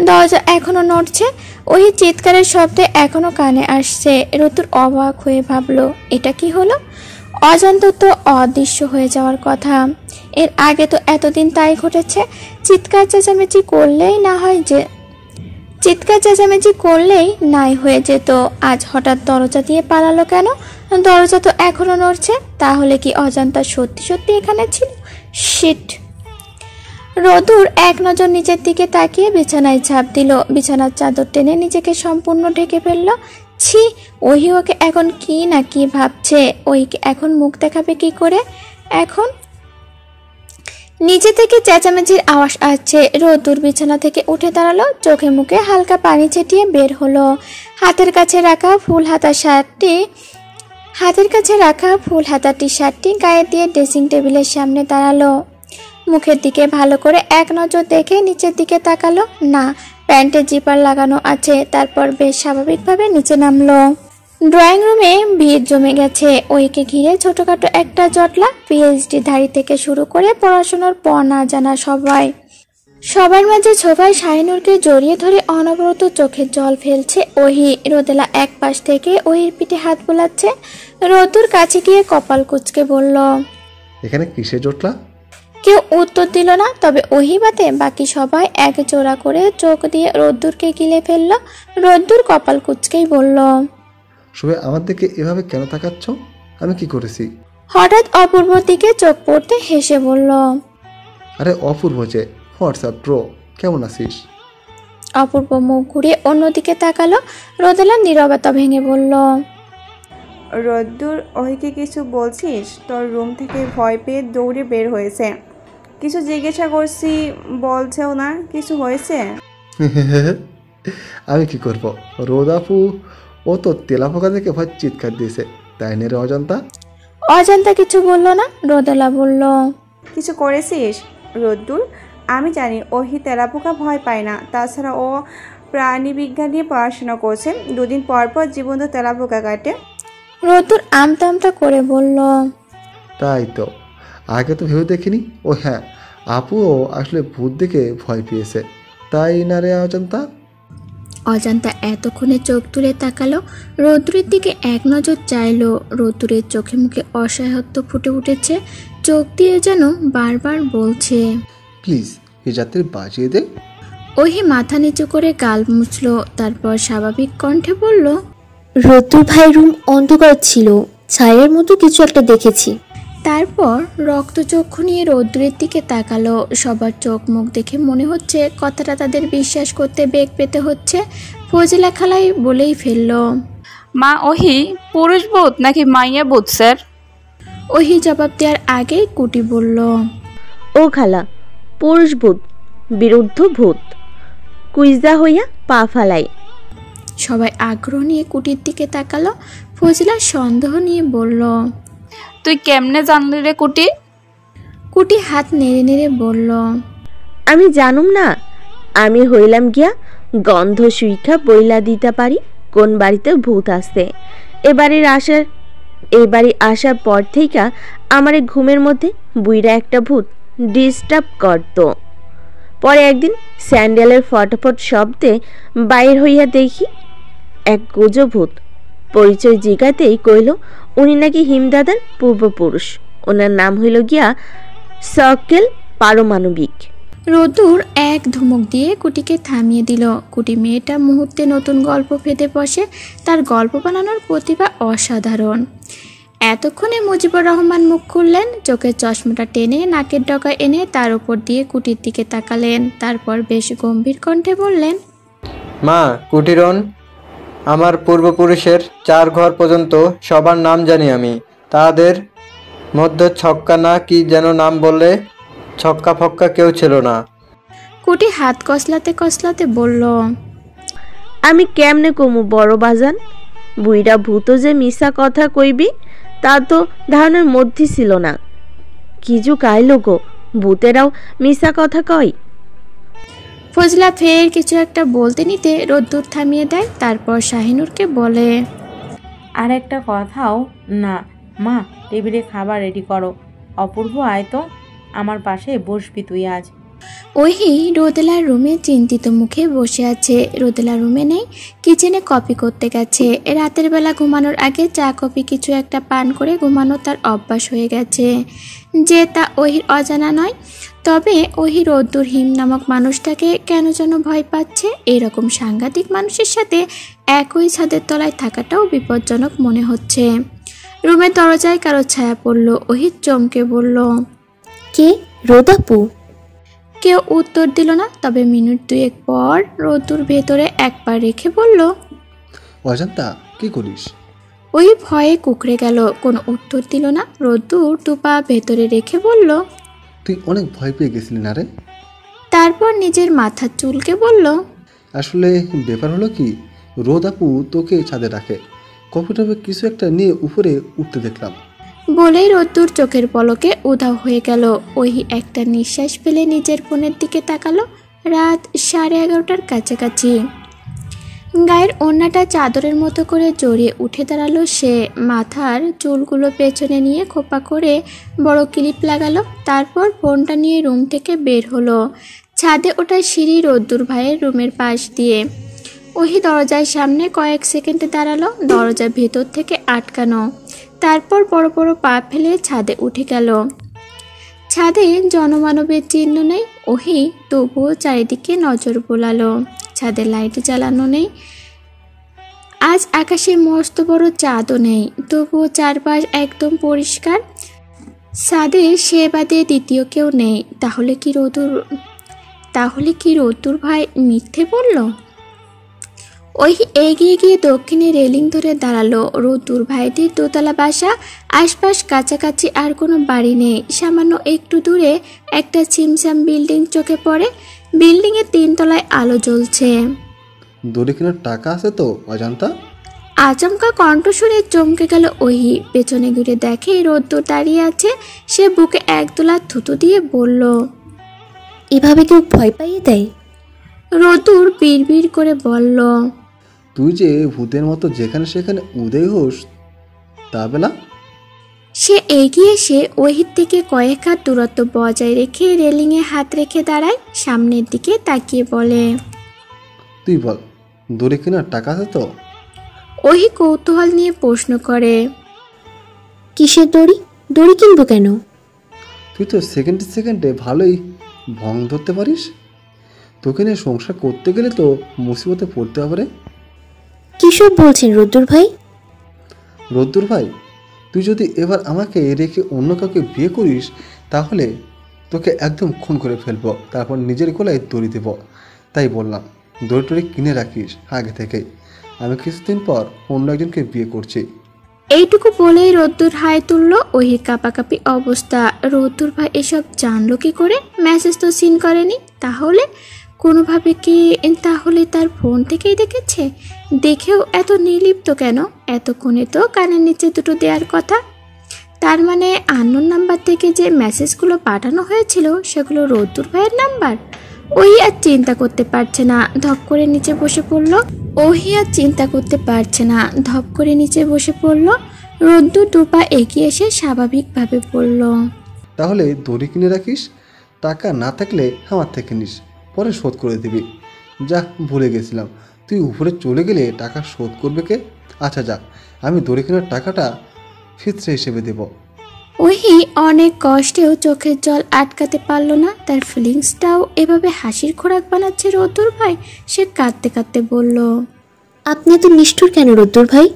দরজা এখনো নড়ছে। ওহি চিৎকারের শব্দে এখনো কানে আসছে। রোদ্দুর অবাক হয়ে ভাবলো, এটা কি হলো? অজান্ত তো অদৃশ্য হয়ে যাওয়ার কথা। এর আগে তো এতদিন তাই ঘটেছে। চিৎকার চেঁচামেচি করলেই নাই হয়ে যেত। আজ হঠাৎ দরজা দিয়ে পালালো কেন? দরজা তো এখনো নড়ছে। তাহলে কি অজান্তা সত্যি সত্যি এখানে ছিল? শিট। রোদ্দুর এক নজর নিচের দিকে তাকিয়ে বিছানায় ঝাঁপ দিল। বিছানার চাদর টেনে নিজেকে সম্পূর্ণ ঢেকে ফেলল। ছি, ওহি ওকে এখন কি না কি ভাবছে। ওহিকে এখন মুখ দেখাবে কি করে? এখন নিচে থেকে চেঁচামেচির আওয়াজ আসছে। রোদ্দুর বিছানা থেকে উঠে দাঁড়ালো। চোখে মুখে হালকা পানি ছিটিয়ে বের হলো। হাতের কাছে রাখা ফুল হাতা টি শার্টটি গায়ে দিয়ে ড্রেসিং টেবিলের সামনে দাঁড়ালো। মুখের দিকে ভালো করে এক নজর দেখে নিচের দিকে তাকালো। না, প্যান্টের জিপার লাগানো আছে। তারপর বেশ স্বাভাবিকভাবে নিচে নামলো। ড্রয়িং রুমে ভিড় জমে গেছে। ওইকে ঘিরে ছোটখাটো একটা জটলা, পিএইচডি ধারী থেকে শুরু করে পড়াশোনার পর না জানা সবার মাঝে ছোভায় শাহিনুরকে জড়িয়ে ধরে অনবরত চোখের জল ফেলছে ওহি। রোদেলা এক পাশ থেকে ওহির পিঠে হাত বোলাচ্ছে। রোদ্দুর কাছে গিয়ে কপাল কুঁচকে বলল, এখানে কিসের জটলা? কেউ উত্তর দিল না, তবে ওহি বাদে বাকি সবাই এক জোড়া করে চোখ দিয়ে রোদ্দুরকে গিলে ফেলল। রোদ্দুর কপাল কুঁচকেই বলল, সবাই আমার দিকে এভাবে কেন তাকাচ্ছ? আমি কি করেছি? হঠাৎ অপূর্বর দিকে চোখ পড়তে হেসে বলল, আরে অপূর্ব যে, হোয়াটসঅ্যাপ ব্রো, কেমন আছিস? অপূর্ব মুখ ঘুরে অন্যদিকে তাকালো। রোদেলার নীরবতা ভেঙে বলল, রোদ্দুর ওহিকে কিছু বলছিস? তোর রুম থেকে ভয় পেয়ে দৌড়ে বের হয়েছে। কিছু জিজ্ঞাসা করছি, বলছেও না। কিছু হয়েছে? আমি কি করব? রোদাপু ও তো তেলাপোকা দেখে ভয় চিৎকার দিয়েছে, তাই নে রে অজন্তা? অজান্তা কিছু বলল না। রোদেলা বলল, কিছু করেছিস? রোদ্দুর, আমি জানি ওহি তেলাপোকা ভয় পায় না। তাছাড়া ও প্রাণী বিজ্ঞান নিয়ে পড়াশোনা করছে। দুদিন পর পর জীবন্ত তেলাপোকা কাটে। রোদ্দুর আমতা আমতা করে বলল, তাই তো, আগে তো ভেবে দেখিনি। ও হ্যাঁ, আপুও আসলে ভূত দেখে ভয় পেয়েছে, তাই না রে অজন্তা? অজান্তা এতক্ষণে চোখ তুলে তাকালো। রোদ্দুরের দিকে এক নজর চাইলো। রোদ্দুরের চোখে মুখে অসহায়ত্ব ফুটে উঠেছে। চোখ দিয়ে যেন বারবার বলছে, প্লিজ এ যাত্রী বাজিয়ে দে। ওহি মাথা নিচু করে গাল মুছলো, তারপর স্বাভাবিক কণ্ঠে বলল, রোদ্দুর ভাই রুম অন্ধকার ছিল, ছায়ের মতো কিছু একটা দেখেছি। তারপর রক্তচক্ষু নিয়ে রৌদ্রের দিকে তাকালো। সবার চোখ মুখ দেখে মনে হচ্ছে কথাটা তাদের বিশ্বাস করতে বেগ পেতে হচ্ছে। ফজিলা খালাই বলেই ফেলল, মা ওহি পুরুষ ভূত নাকি মাইয়া ভূত স্যার? ওহি জবাব দেওয়ার আগেই কুটি বলল, ও খালা, পুরুষ ভূত, বিরুদ্ধ ভূত, কুইজা হইয়া পা ফালাই। সবাই আগ্রহ নিয়ে কুটির দিকে তাকালো। ফজিলা সন্দেহ নিয়ে বলল, তুই কেমনে জানলি রে কুটি? কুটি হাত নেড়ে নেড়ে বলল, আমি জানুম না? আমি হইলাম গিয়া গন্ধ সুইখা বইলা দিতে পারি কোন বাড়িতে ভূত আসছে। এই বাড়ি আসার পর থেকে আমার ঘুমের মধ্যে বুইরা একটা ভূত ডিস্টার্ব করতো। পরে একদিন স্যান্ডেলের ফটাফট শব্দে বাইর হইয়া দেখি এক গুজো ভূত। পরিচয় জিগাতেই কইল উনি নাকি হিমদাদার পূর্বপুরুষ। ওনার নাম হইল গিয়া সকেল পারমাণবিক। রোদুর এক ধমক দিয়ে কুটিকে থামিয়ে দিল। কুটি মেয়েটা মুহূর্তে নতুন গল্প ফেঁদে বসে। তার গল্প বানানোর প্রতিভা অসাধারণ। এতক্ষণে মুজিবুর রহমান মুখ খুললেন। চোখের চশমাটা টেনে নাকের ডগা এনে তার উপর দিয়ে কুটির দিকে তাকালেন। তারপর বেশ গম্ভীর কণ্ঠে বললেন, মা কুটিরন, আমার পূর্বপুরুষের 4 ঘর পর্যন্ত সবার নাম জানি আমি। তাদের মধ্যে ছক্কা না কি যেন নাম বললে ছক্কা ফক্কা কেউ ছিল না। কুটি হাত কসলাতে কসলাতে বলল, আমি কেমনে কমু বড় বাজান? বুইরা ভূত যে মিশা কথা কইবি তা তো ধারণের মধ্যে ছিল না। কিজু কাইলো গো, ভূতেরাও মিশা কথা কয়। ফজলা ফের কিছু একটা বলতে নিতে রোদ্দুর থামিয়ে দেয়। তারপর শাহিনুরকে বলে, আর একটা কথাও না। মা, টেবিলে খাবার রেডি করো। অপূর্ব আয় তো, আমার পাশে বসবি তুই আজ। ওহি রোদেলার রুমে চিন্তিত মুখে বসে আছে। রোদেলা রুমে নেই, কিচেনে কপি করতে গেছে। রাতের বেলা ঘুমানোর আগে চা কফি কিছু একটা পান করে ঘুমানো তার অভ্যাস হয়ে গেছে, যে তা ওহির অজানা নয়। তবে ওহি রোদ্দুর হিম নামক মানুষটাকে কেন যেন ভয় পাচ্ছে। এরকম সাংঘাতিক মানুষের সাথে একই ছাদের তলায় থাকাটাও বিপজ্জনক মনে হচ্ছে। রুমের দরজায় কারো ছায়া পড়ল। ওহি চমকে বলল, কে? রোদাপু? কেউ উত্তর দিল না। তবে মিনিট দুয়েক পর রোদ্দুর ভেতরে এক পা রেখে বলল, অজান্তা কি করিস? ওই ভয়ে কুকড়ে গেল, কোনো উত্তর দিল না। রোদ্দুর দুপা ভেতরে রেখে বলল, তুই অনেক ভয় পেয়ে গেছিলি না রে? তারপর নিজের মাথার চুলকে বলল, আসলে ব্যাপার হলো কি, রোদ আপু তোকে ছাদে রাখে, কপি টপে কিছু একটা নিয়ে উপরে উঠতে দেখলাম। বলেই রোদ্দুর চোখের পলকে উধাও হয়ে গেল। ওহি একটা নিঃশ্বাস ফেলে নিজের ফোনের দিকে তাকালো। রাত 11:30টার কাছাকাছি। গায়ের ওড়নাটা চাদরের মতো করে জড়িয়ে উঠে দাঁড়ালো সে। মাথার চুলগুলো পেছনে নিয়ে খোপা করে বড় ক্লিপ লাগালো। তারপর ফোনটা নিয়ে রুম থেকে বের হলো। ছাদে ওঠা সিঁড়ি রোদ্দুর ভাইয়ের রুমের পাশ দিয়ে। ওহি দরজার সামনে কয়েক সেকেন্ডে দাঁড়ালো, দরজা ভেতর থেকে আটকানো। তারপর বড় বড় পা ফেলে ছাদে উঠে গেল। ছাদে জনমানবের চিহ্ন নেই। ওহি তবুও চারিদিকে নজর বোলালো। ছাদে লাইট জ্বালানো নেই। আজ আকাশে মস্ত বড় চাঁদও নেই, তবুও চারপাশ একদম পরিষ্কার। ছাদে সে বাদে দ্বিতীয় কেউ নেই। তাহলে কি রোদ্দুর ভাই মিথ্যে বলল? ওই এগিয়ে গিয়ে দক্ষিণে রেলিং ধরে দাঁড়ালো। রোদ্দুর ভাইটির দোতলা বাসা, আশপাশ কাছাকাছি আর কোনো বাড়ি নেই। সামান্য একটু দূরে একটা ছিমছাম বিল্ডিং চোখে পড়ে। বিল্ডিংয়ের 3 তলায় আলো জ্বলছে। দড়ি কেনার টাকা আছে তো অজান্তা? আচমকা কণ্ঠ শুনে চমকে গেল ওহি। পেছনে ঘুরে দেখে রোদ্দুর দাঁড়িয়ে আছে। সে বুকে একদোলা থুতু দিয়ে বলল, এভাবে কেউ ভয় পাইয়ে দেয়? রোদ্দুর বিড়বিড় করে বলল, তুই যে ভূতের মতো যেখানে সেখানে উদয় হোস তা বেলা। সে এগিয়ে এসে ওহির থেকে কয়েক হাত দূরত্ব বজায় রেখে রেলিংয়ে হাত রেখে দাঁড়ায়। সামনের দিকে তাকিয়ে বলে, তুই বল, দড়ি কেনার টাকা আছে তো? ওহি কৌতূহল নিয়ে প্রশ্ন করে, কিসের দড়ি? দড়ি কিনবো কেন? তুই তো সেকেন্ডে ভালোই ভং ধরতে পারিস। তোকে নিয়ে সংসার করতে গেলে তো মুসিবতে পড়তে হবে রে। কিসব বলছেন রোদ্দুর ভাই? রোদ্দুর ভাই, তুই যদি এবার আমাকে রেখে অন্য কাউকে বিয়ে করিস তাহলে তোকে একদম খুন করে ফেলবো, তারপর নিজের গলায় দড়ি দেব। তাই বললাম দড়ি টড়ি কিনে রাখিস আগে থেকেই। আমি কিছুদিন পর অন্য একজনকে বিয়ে করছি। এইটুকু বলেই রোদ্দুর হাই তুলল। ওহির কাঁপাকাঁপি অবস্থা। রোদ্দুর ভাই এসব জানলো কি করে? মেসেজ তো সিন করেনি। তাহলে তার ফোন থেকেই দেখেছে। দেখেও এত নির্লিপ্ত কেন? এতক্ষণে তো কানের নিচে দুটো দেওয়ার কথা। তার মানে আননোন নাম্বার থেকে যে মেসেজগুলো পাঠানো হয়েছিল সেগুলো রোদ্দুর ভাইয়ের নাম্বার। ওহি আর চিন্তা করতে পারছে না, ধপ করে নিচে বসে পড়ল। রোদ্দুর দুপা এগিয়ে এসে স্বাভাবিকভাবে বলল, তাহলে দড়ি কিনে রাখিস, টাকা না থাকলে আমার থেকে নিস, পরে শোধ করে দিবি। যা, ভুলে গেছিলাম, তুই উপরে চলে গেলে টাকা শোধ করবে কে? আচ্ছা যা, আমি দড়ি কেনার টাকাটা ফিতরে হিসেবে দেব। ওহি অনেক কষ্টেও চোখের জল আটকাতে পারল না। তার ফিলিংসটাও এভাবে হাসির খোরাক বানাচ্ছে রোদ্দুর ভাই। সে কাঁদতে কাঁদতে বলল, আপনি এত নিষ্ঠুর কেন রোদ্দুর ভাই?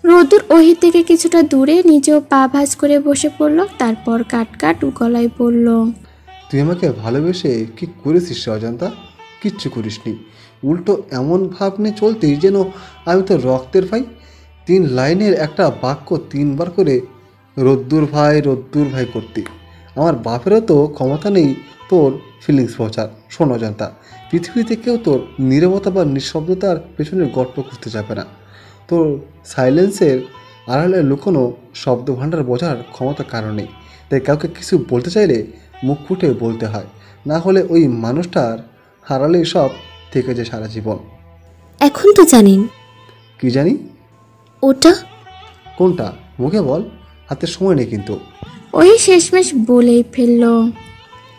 রোদ্দুর ওহি থেকে কিছুটা দূরে নিজেও পা ভাঁজ করে বসে পড়ল। তারপর কাট গলায় বলল, তুই আমাকে ভালোবেসে কি করেছিস রে অজান্তা? কিচ্ছু করিসনি। উল্টো এমন ভাব নিয়ে চলতি যেন আমি তো রক্তের ভাই। 3 লাইনের একটা বাক্য 3 বার করে রোদ্দুর ভাই করতি। আমার বাপেরও তো ক্ষমতা নেই তোর ফিলিংস পৌঁছার। শোন অজান্তা, পৃথিবীতে কেউ তোর নীরবতা বা নিঃশব্দতার পেছনের গল্প খুঁজতে যাবে না। তোর সাইলেন্সের আড়ালে লুকোনো শব্দ ভাণ্ডার বোঝার ক্ষমতা কারণে। তাই কাউকে কিছু বলতে চাইলে মুখ ফুটে বলতে হয়, না হলে ওই মানুষটার হারালে সব থেকে যায় সারা জীবন। এখন তো জানেন। কি জানি? ওটা কোনটা? মুখে বল, হাতে সময় নেই কিন্তু। ওই শেষমেশ বলেই ফেলল,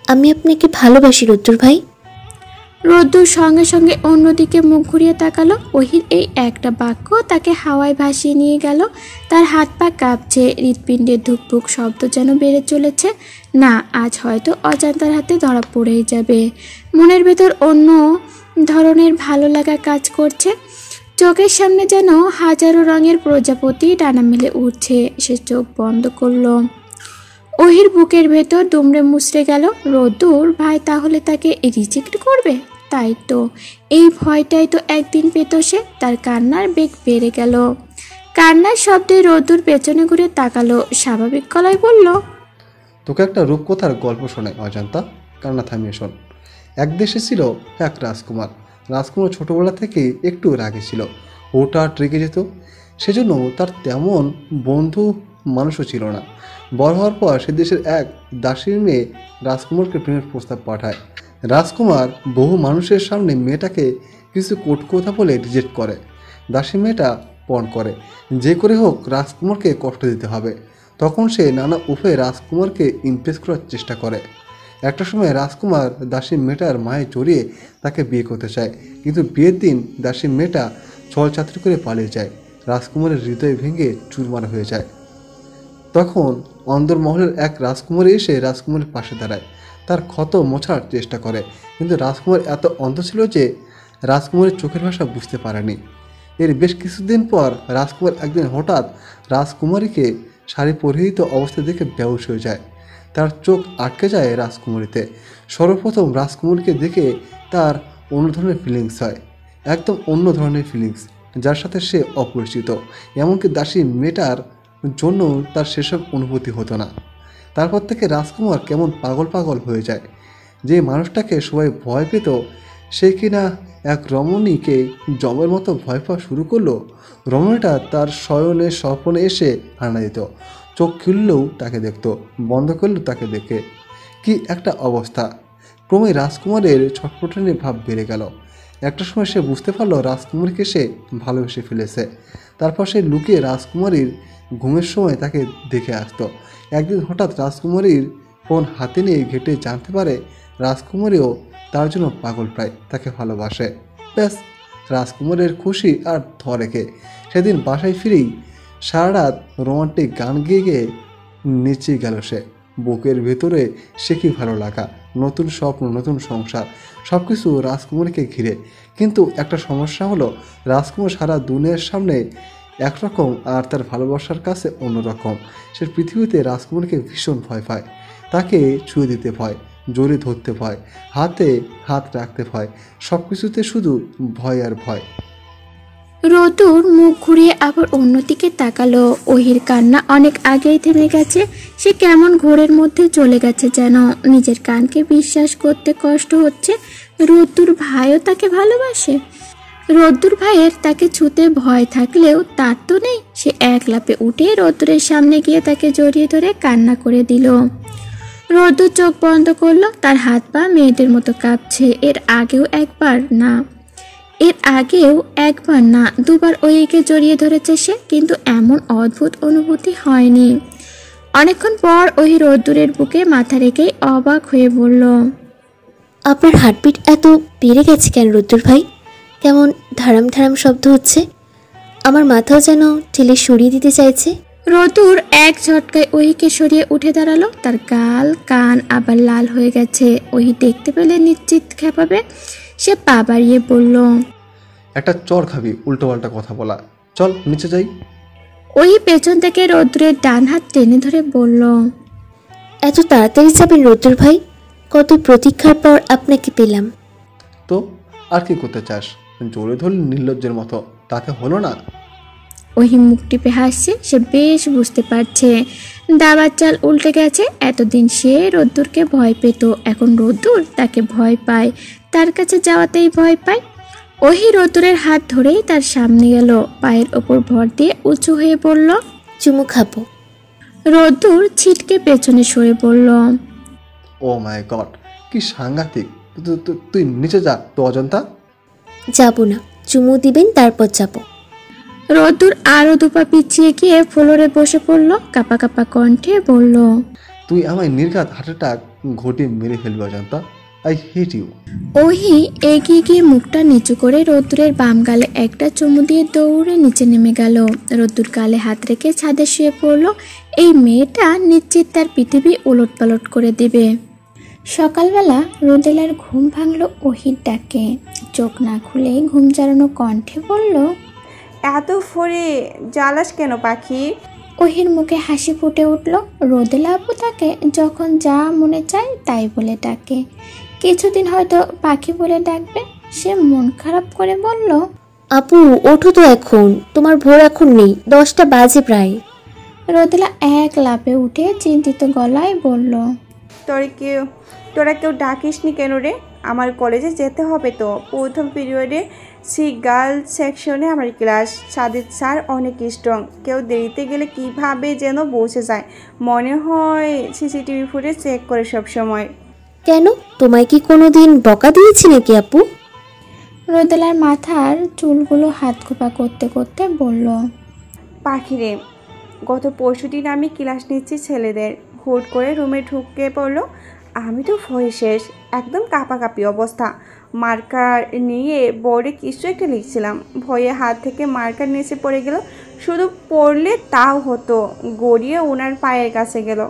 আমি আপনাকে ভালোবাসি রোদ্দুর ভাই। রোদ্দুর সঙ্গে সঙ্গে অন্যদিকে মুখ ঘুরিয়ে তাকালো। ওহির এই একটা বাক্য তাকে হাওয়ায় ভাসিয়ে নিয়ে গেল। তার হাত পা কাঁপছে, হৃৎপিণ্ডের ধুকপুক শব্দ যেন বেড়ে চলেছে। না, আজ হয়তো অজান্তার হাতে ধরা পড়েই যাবে। মনের ভেতর অন্য ধরনের ভালো লাগা কাজ করছে। চোখের সামনে যেন হাজারো রঙের প্রজাপতি ডানা মেলে উঠছে। সে চোখ বন্ধ করলো। ওহির বুকের ভেতর দুমড়ে মুচড়ে গেল। রোদ্দুর ভাই তাহলে তাকে রিজেক্ট করবে? তাই তো, এই ভয়টাই তো একদিন পেত সে। তার কান্নার বেগ বেড়ে গেল। কান্নার শব্দে রোদ্দুর পেছনে ঘুরে তাকালো। স্বাভাবিক গলায় বলল, তোকে একটা রূপকথার গল্প শোনায় অজান্তা, কান্না থামিয়ে শোন। এক দেশে ছিল এক রাজকুমার। রাজকুমার ছোটোবেলা থেকেই একটু রাগী ছিল, হঠাৎ রেগে যেত। সেজন্য তার তেমন বন্ধু মানুষও ছিল না। বড় হওয়ার পর সে দেশের এক দাসীর মেয়ে রাজকুমারকে প্রেমের প্রস্তাব পাঠায়। রাজকুমার বহু মানুষের সামনে মেয়েটাকে কিছু কথা বলে রিজেক্ট করে। দাসী মেয়েটা পণ করে যে করে হোক রাজকুমারকে কষ্ট দিতে হবে। তখন সে নানা উপায়ে রাজকুমারকে ইমপ্রেস করার চেষ্টা করে। একটা সময় রাজকুমার দাসী মেয়েটার মায়ে জড়িয়ে তাকে বিয়ে করতে চায়, কিন্তু বিয়ের দিন দাসী মেয়েটা ছলচাতুরি করে পালিয়ে যায়। রাজকুমারের হৃদয় ভেঙে চুরমার হয়ে যায়। তখন অন্দরমহলের এক রাজকুমারী এসে রাজকুমারের পাশে দাঁড়ায়, তার ক্ষত মোছার চেষ্টা করে, কিন্তু রাজকুমার এত অন্ধ ছিল যে রাজকুমারের চোখের ভাষা বুঝতে পারেনি। এর বেশ কিছুদিন পর রাজকুমার একদিন হঠাৎ রাজকুমারীকে শাড়ি পরিহিত অবস্থা দেখে বেহুশ হয়ে যায়। তার চোখ আটকে যায় রাজকুমারীতে। সর্বপ্রথম রাজকুমারীকে দেখে তার অন্য ধরনের ফিলিংস হয়, একদম অন্য ধরনের ফিলিংস, যার সাথে সে অপরিচিত। এমনকি দাসী মেয়েটার জন্য তার সেসব অনুভূতি হতো না। তারপর থেকে রাজকুমার কেমন পাগল পাগল হয়ে যায়। যে মানুষটাকে সবাই ভয় পেত সে কিনা এক রমণীকে জমের মতো ভয় পাওয়া শুরু করলো। রমণীটা তার শয়নে স্বপ্নে এসে হানা দিত, চোখ খুললেও তাকে দেখত, বন্ধ করলেও তাকে দেখে। কি একটা অবস্থা! ক্রমে রাজকুমারের ছটফটানি ভাব বেড়ে গেল। একটা সময় সে বুঝতে পারলো রাজকুমারীকে সে ভালোবেসে ফেলেছে। তারপর সে লুকিয়ে রাজকুমারীর ঘুমের সময় তাকে দেখে আসতো। একদিন হঠাৎ রাজকুমারীর ফোন হাতে নিয়ে ঘেটে জানতে পারে রাজকুমারীও তার জন্য পাগল, প্রায় তাকে ভালোবাসে। ব্যাস, রাজকুমারের খুশি আর ধরেকে। সেদিন বাসায় ফিরেই সারা রাত রোমান্টিক গান গেয়ে গেয়ে নিচে গেল সে। বুকের ভেতরে সে কি ভালো লাগা, নতুন স্বপ্ন, নতুন সংসার, সব কিছু রাজকুমারীকে ঘিরে। কিন্তু একটা সমস্যা হলো রাজকুমার সারা দুনিয়ার সামনে একরকম আর তার ভালোবাসার কাছে অন্যরকম। সে পৃথিবীতে রাজকুমারীকে ভীষণ ভয় পায়, তাকে ছুঁয়ে দিতে ভয়, জড়িয়ে ধরতে ভয়, হাতে হাত রাখতে ভয়, সব কিছুতে শুধু ভয় আর ভয়। রতুর মুখ ঘুরিয়ে আবার অন্যদিকে তাকালো। ওহির কান্না অনেক আগেই থেমে গেছে। সে কেমন ঘোরের মধ্যে চলে গেছে, যেন নিজের কানকে বিশ্বাস করতে কষ্ট হচ্ছে রতুর ভাইও তাকে ভালোবাসে। রদ্দুর ভাইয়ের তাকে ছুতে ভয় থাকলেও তার তো নেই। সে এক লাফে উঠে রদ্দুরের সামনে গিয়ে তাকে জড়িয়ে ধরে কান্না করে দিল। রদ্দুর চোখ বন্ধ করলো, তার হাত পা মেয়েদের মতো কাঁপছে। এর আগেও একবার না দুবার ওইকে জড়িয়ে ধরেছে সে, কিন্তু এমন অদ্ভুত অনুভূতি হয়নি। অনেকক্ষণ পর ওই রোদ্দুরের বুকে মাথা রেখেই অবাক হয়ে বলল, আপনার হার্টবিট এত বেড়ে গেছে কেন রোদ্দুর ভাই? কেমন ধারাম ধারাম শব্দ হচ্ছে, আমার মাথাও যেন ঠেলে সরিয়ে দিতে চাইছে। রতুর এক ঝটকায় ওহিকে সরিয়ে উঠে দাঁড়ালো। তার গাল কান আবার লাল হয়ে গেছে। ওহি দেখতে পেলে নিশ্চিত খেপাবে। সে পা বাড়িয়ে বলল, একটা চর খাবি উল্টো পাল্টা কথা বলা, চল নিচে যাই। ওহি পেছন থেকে রৌদ্রের ডান হাত টেনে ধরে বলল, এত তাড়াতাড়ি যাবেন রৌদ্র ভাই? কত প্রতীক্ষার পর আপনাকে পেলাম। তো আর কি করতে চাস? জোরে ধরলি নির্লজ্জের মতো, তাতে হলো না? ওহি মুখ টিপে হাসছে। সে বেশ বুঝতে পারছে দাবার চাল উল্টে গেছে। এতদিন সে রোদ্দুরকে ভয় পেত, এখন রোদ্দুর তাকে ভয় পায়, তার কাছে যাওয়াতেই ভয় পায়। ওহি রোদ্দুরের হাত ধরেই তার সামনে গেল, পায়ের ওপর ভর দিয়ে উঁচু হয়ে বলল, চুমু খাবো। রোদ্দুর ছিটকে পেছনে সরে বলল, ও মাই গড, কি সাংঘাতিক! তুই নিচে যা তো অজন্তা। যাবো না, চুমু দিবেন তারপর যাব। রোদ্দুর আরো দুপা পিছিয়ে গিয়ে ফ্লোরে বসে পড়লো, কাপা কাপা কণ্ঠে বলল, তুই আমায় নির্ঘাত হার্ট অ্যাটাক ঘটিয়ে মেরে ফেলবি অজন্তা, আই হেট ইউ। ওহি এগিয়ে গিয়ে মুখটা নিচু করে রোদ্দুরের বাম গালে একটা চুমু দিয়ে দৌড়ে নিচে নেমে গেল। রোদ্দুর গালে হাত রেখে ছাদে শুয়ে পড়ল। এই মেয়েটা নিশ্চিত তার পৃথিবী উলট পালট করে দেবে। সকালবেলা রোদেলার ঘুম ভাঙল ওহির ডাকে। চোখ না খুলে ঘুম জারানো কণ্ঠে বলল, এত ফোরে জ্বালাস কেন পাখি? ওহির মুখে হাসি ফুটে উঠল। রোদেলা আপু তাকে যখন যা মনে চায় তাই বলে ডাকে। কিছুদিন হয়তো পাখি বলে ডাকবে। সে মন খারাপ করে বলল, আপু ওঠো তো, এখন তোমার ভোর এখন নেই, 10টা বাজে প্রায়। রোদেলা এক লাফে উঠে চিন্তিত গলায় বলল, তোরা কেউ ডাকিসনি কেন রে? আমার কলেজে যেতে হবে তো। প্রথম পিরিয়ডে সি গার্লস সেকশনে আমার ক্লাস। সাদিদ স্যার অনেক স্ট্রং, কেউ দেরিতে গেলে কিভাবে যেন বসে যায়, মনে হয় সিসিটিভি ফুটেজ চেক করে সব সময়। কেন, তোমায় কি কোনোদিন বকা দিয়েছি নাকি আপু? রোদেলার মাথার চুলগুলো হাত খোপা করতে করতে বলল, পাখিরে, গত পরশুদিন আমি ক্লাস নিচ্ছি ছেলেদের, হুট করে রুমে ঢুকে পড়লো। আমি তো ভয়ে শেষ, একদম কাঁপাকাঁপি অবস্থা। মার্কার নিয়ে বোর্ডে কিছু একটা লিখছিলাম, ভয়ে হাত থেকে মার্কার নিচে পড়ে গেল। শুধু পড়লে তাও হতো, গড়িয়ে ওনার পায়ের কাছে গেল।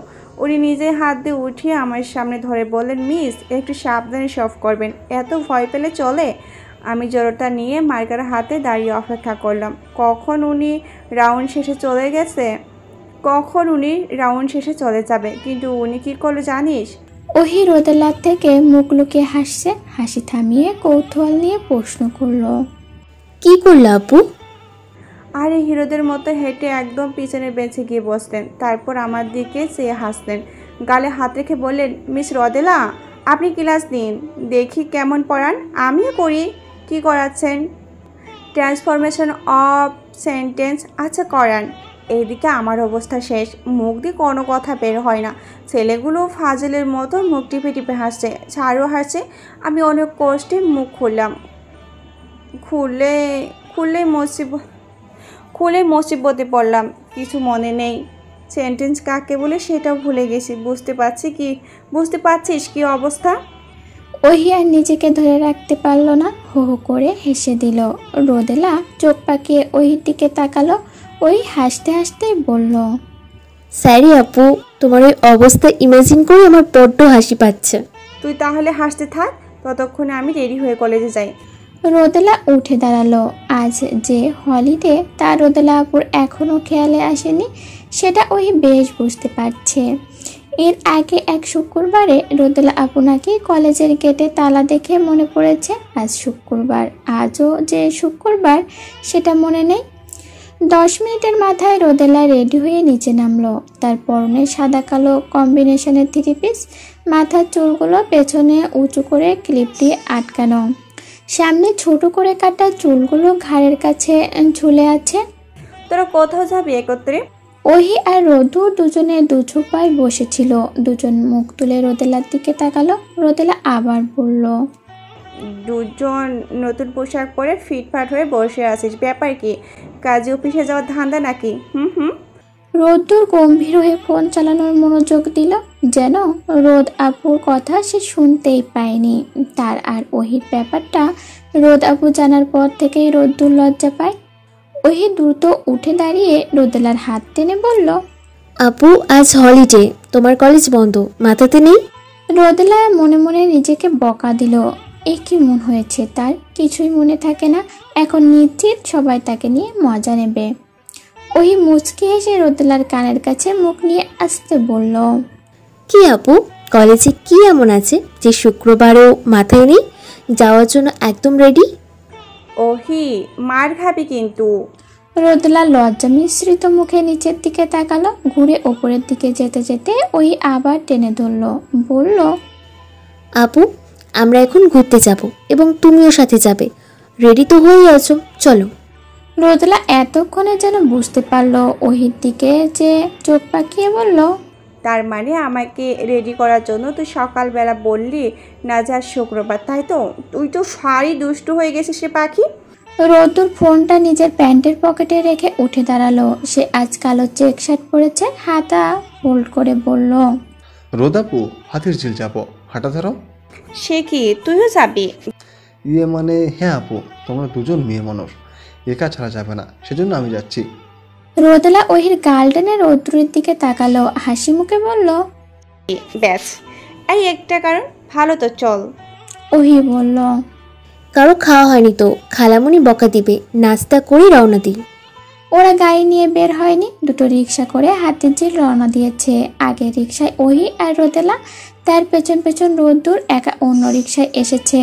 উনি নিজের হাত দিয়ে উঠিয়ে আমার সামনে ধরে বললেন, মিস একটু সাবধানে সফট করবেন, এত ভয় পেলে চলে? আমি জড়তা নিয়ে মার্কার হাতে দাঁড়িয়ে অপেক্ষা করলাম কখন উনি রাউন্ড শেষে চলে যাবে। কিন্তু উনি কী করলো জানিস? ওহি রোদেলার থেকে মুখ লুকিয়ে হাসছে। হাসি থামিয়ে কৌতূহল নিয়ে প্রশ্ন করলো, কি করলো আপু? আরে হিরোদের মতো হেঁটে একদম পিছনের বেঞ্চে গিয়ে বসলেন, তারপর আমার দিকে চেয়ে হাসলেন, গালে হাত রেখে বললেন, মিস রোদেলা, আপনি ক্লাস নিন, দেখি কেমন পড়ান, আমিও করি। কি করাচ্ছেন? Transformation of sentence. আচ্ছা করান। এইদিকে আমার অবস্থা শেষ, মুখ দিয়ে কোনো কথা বের হয় না। ছেলেগুলো ফাজলের মতো মুখ টিপে টিপে হাসছে, ছাড়ও হাসছে। আমি অনেক কষ্টে মুখ খুললাম, খুলে মুসিবতে পড়লাম। কিছু মনে নেই, সেন্টেন্স কাকে বলে সেটাও ভুলে গেছি। বুঝতে পারছিস কি অবস্থা? ওহি আর নিজেকে ধরে রাখতে পারলো না, হো হো করে হেসে দিল। রোদেলা চোখ পাকিয়ে ওহির দিকে তাকালো। ওই হাসতে হাসতে বলল, স্যারি আপু, তোমার ওই অবস্থা ইমাজিন করে আমার বড্ড হাসি পাচ্ছে। তুই তাহলে হাসতে থাক, ততক্ষণে আমি রেডি হয়ে কলেজে যাই। রোদেলা উঠে দাঁড়ালো। আজ যে হলিডে তা রোদেলা আপুর এখনও খেয়ালে আসেনি, সেটা ওই বেশ বুঝতে পারছে। এর আগে এক শুক্রবারে রোদেলা আপু নাকি কলেজের গেটে তালা দেখে মনে পড়েছে আজ শুক্রবার। আজও যে শুক্রবার সেটা মনে নেই। 10 মিনিটের মাথায় রোদেলা রেডি হয়ে নিচে নামলো। তার পরনে সাদা কালো কম্বিনেশনের 3 পিস, মাথার চুলগুলো পেছনে উঁচু করে ক্লিপ দিয়ে আটকানো, সামনে ছোট করে কাটা চুলগুলো ঘাড়ের কাছে ঝুলে আছে। তোরা কোথাও যাবি একত্রে? ওহি আর রোদু দুজনে দুঝোপায় বসেছিল। দুজন মুখ তুলে রোদেলার দিকে তাকালো। রোদেলা আবার বলল, দুজন নতুন পোশাক পরে ফিটফাট হয়ে বসে আছিস, ব্যাপার কি? কাজে অফিসে যাওয়ার ধান্দা নাকি? রোদ্দুর গম্ভীর হয়ে ফোন চালানোর মনোযোগ দিল, যেন রোদ আপুর কথা সে শুনতেই পায়নি। তার আর ওহির ব্যাপারটা রোদ আপু জানার পর থেকেই রোদ্দুর লজ্জা পায়। ওহি দ্রুত উঠে দাঁড়িয়ে রোদেলার হাত টেনে বলল, আপু আজ হলিডে, তোমার কলেজ বন্ধ, মাথাতে নেই? রোদেলা মনে মনে নিজেকে বকা দিল। এ কি মন হয়েছে তার? কিছুই মনে থাকে না। এখন নিশ্চিত সবাই তাকে নিয়ে মজা নেবে। ওহি মুচকি হেসে রোদেলার কানের কাছে মুখ নিয়ে আসতে বলল, কি আপু, কলেজে কি এমন আছে যে শুক্রবারও মাথায় নেই? যাওয়ার জন্য একদম রেডি? ওহি মার খাবি কিন্তু। রোদেলা লজ্জা মিশ্রিত মুখে নিচের দিকে তাকালো। ঘুরে ওপরের দিকে যেতে যেতে ওই আবার টেনে ধরল, বলল, আপু আমরা এখন ঘুরতে যাব এবং তুমিও সাথে যাবে, রেডি তো হয়ে আছো, চলো। রোদেলা এতক্ষণে যেন বুঝতে পারলো ওহির দিকে, যে চোখ পাকিয়ে বলল, তার মানে আমাকে রেডি করার জন্য তুই সকালবেলা বললি না যা শুক্রবার, তাই তো? তুই তো সারি দুষ্টু হয়ে গেছিস সে পাখি। রোদ্দুর ফোনটা নিজের প্যান্টের পকেটে রেখে উঠে দাঁড়ালো। সে আজ কালো চেক শার্ট পরেছে, হাতা ফোল্ড করে বলল, রোদাপু হাতির ঝিল যাবো, হাঁটা ধরো। সে কি, তুইও যাবি? মানে হ্যাঁ আপু, তোমরা দুজন মেয়ে মানুষ, একা ছাড়া যাবে না, সেজন্য আমি যাচ্ছি। রোদেলা ওহির গাল টেনে রোদ্দুরের দিকে তাকালো, হাসি মুখে বলল, ব্যাস এই একটা কারণ, ভালো তো চল। ওহি বলল, কারো খাওয়া হয়নি তো, খালামুনি বকা দিবে, নাস্তা করে রওনা দিই। ওরা গাড়ি নিয়ে বের হয়নি, দুটো রিক্সা করে হাতির ঝিল রওনা দিয়েছে। আগে রিক্সায় ওহি আর রোদেলা, তার পেছন পেছন রোদ্দুর একা অন্য রিক্সায় এসেছে।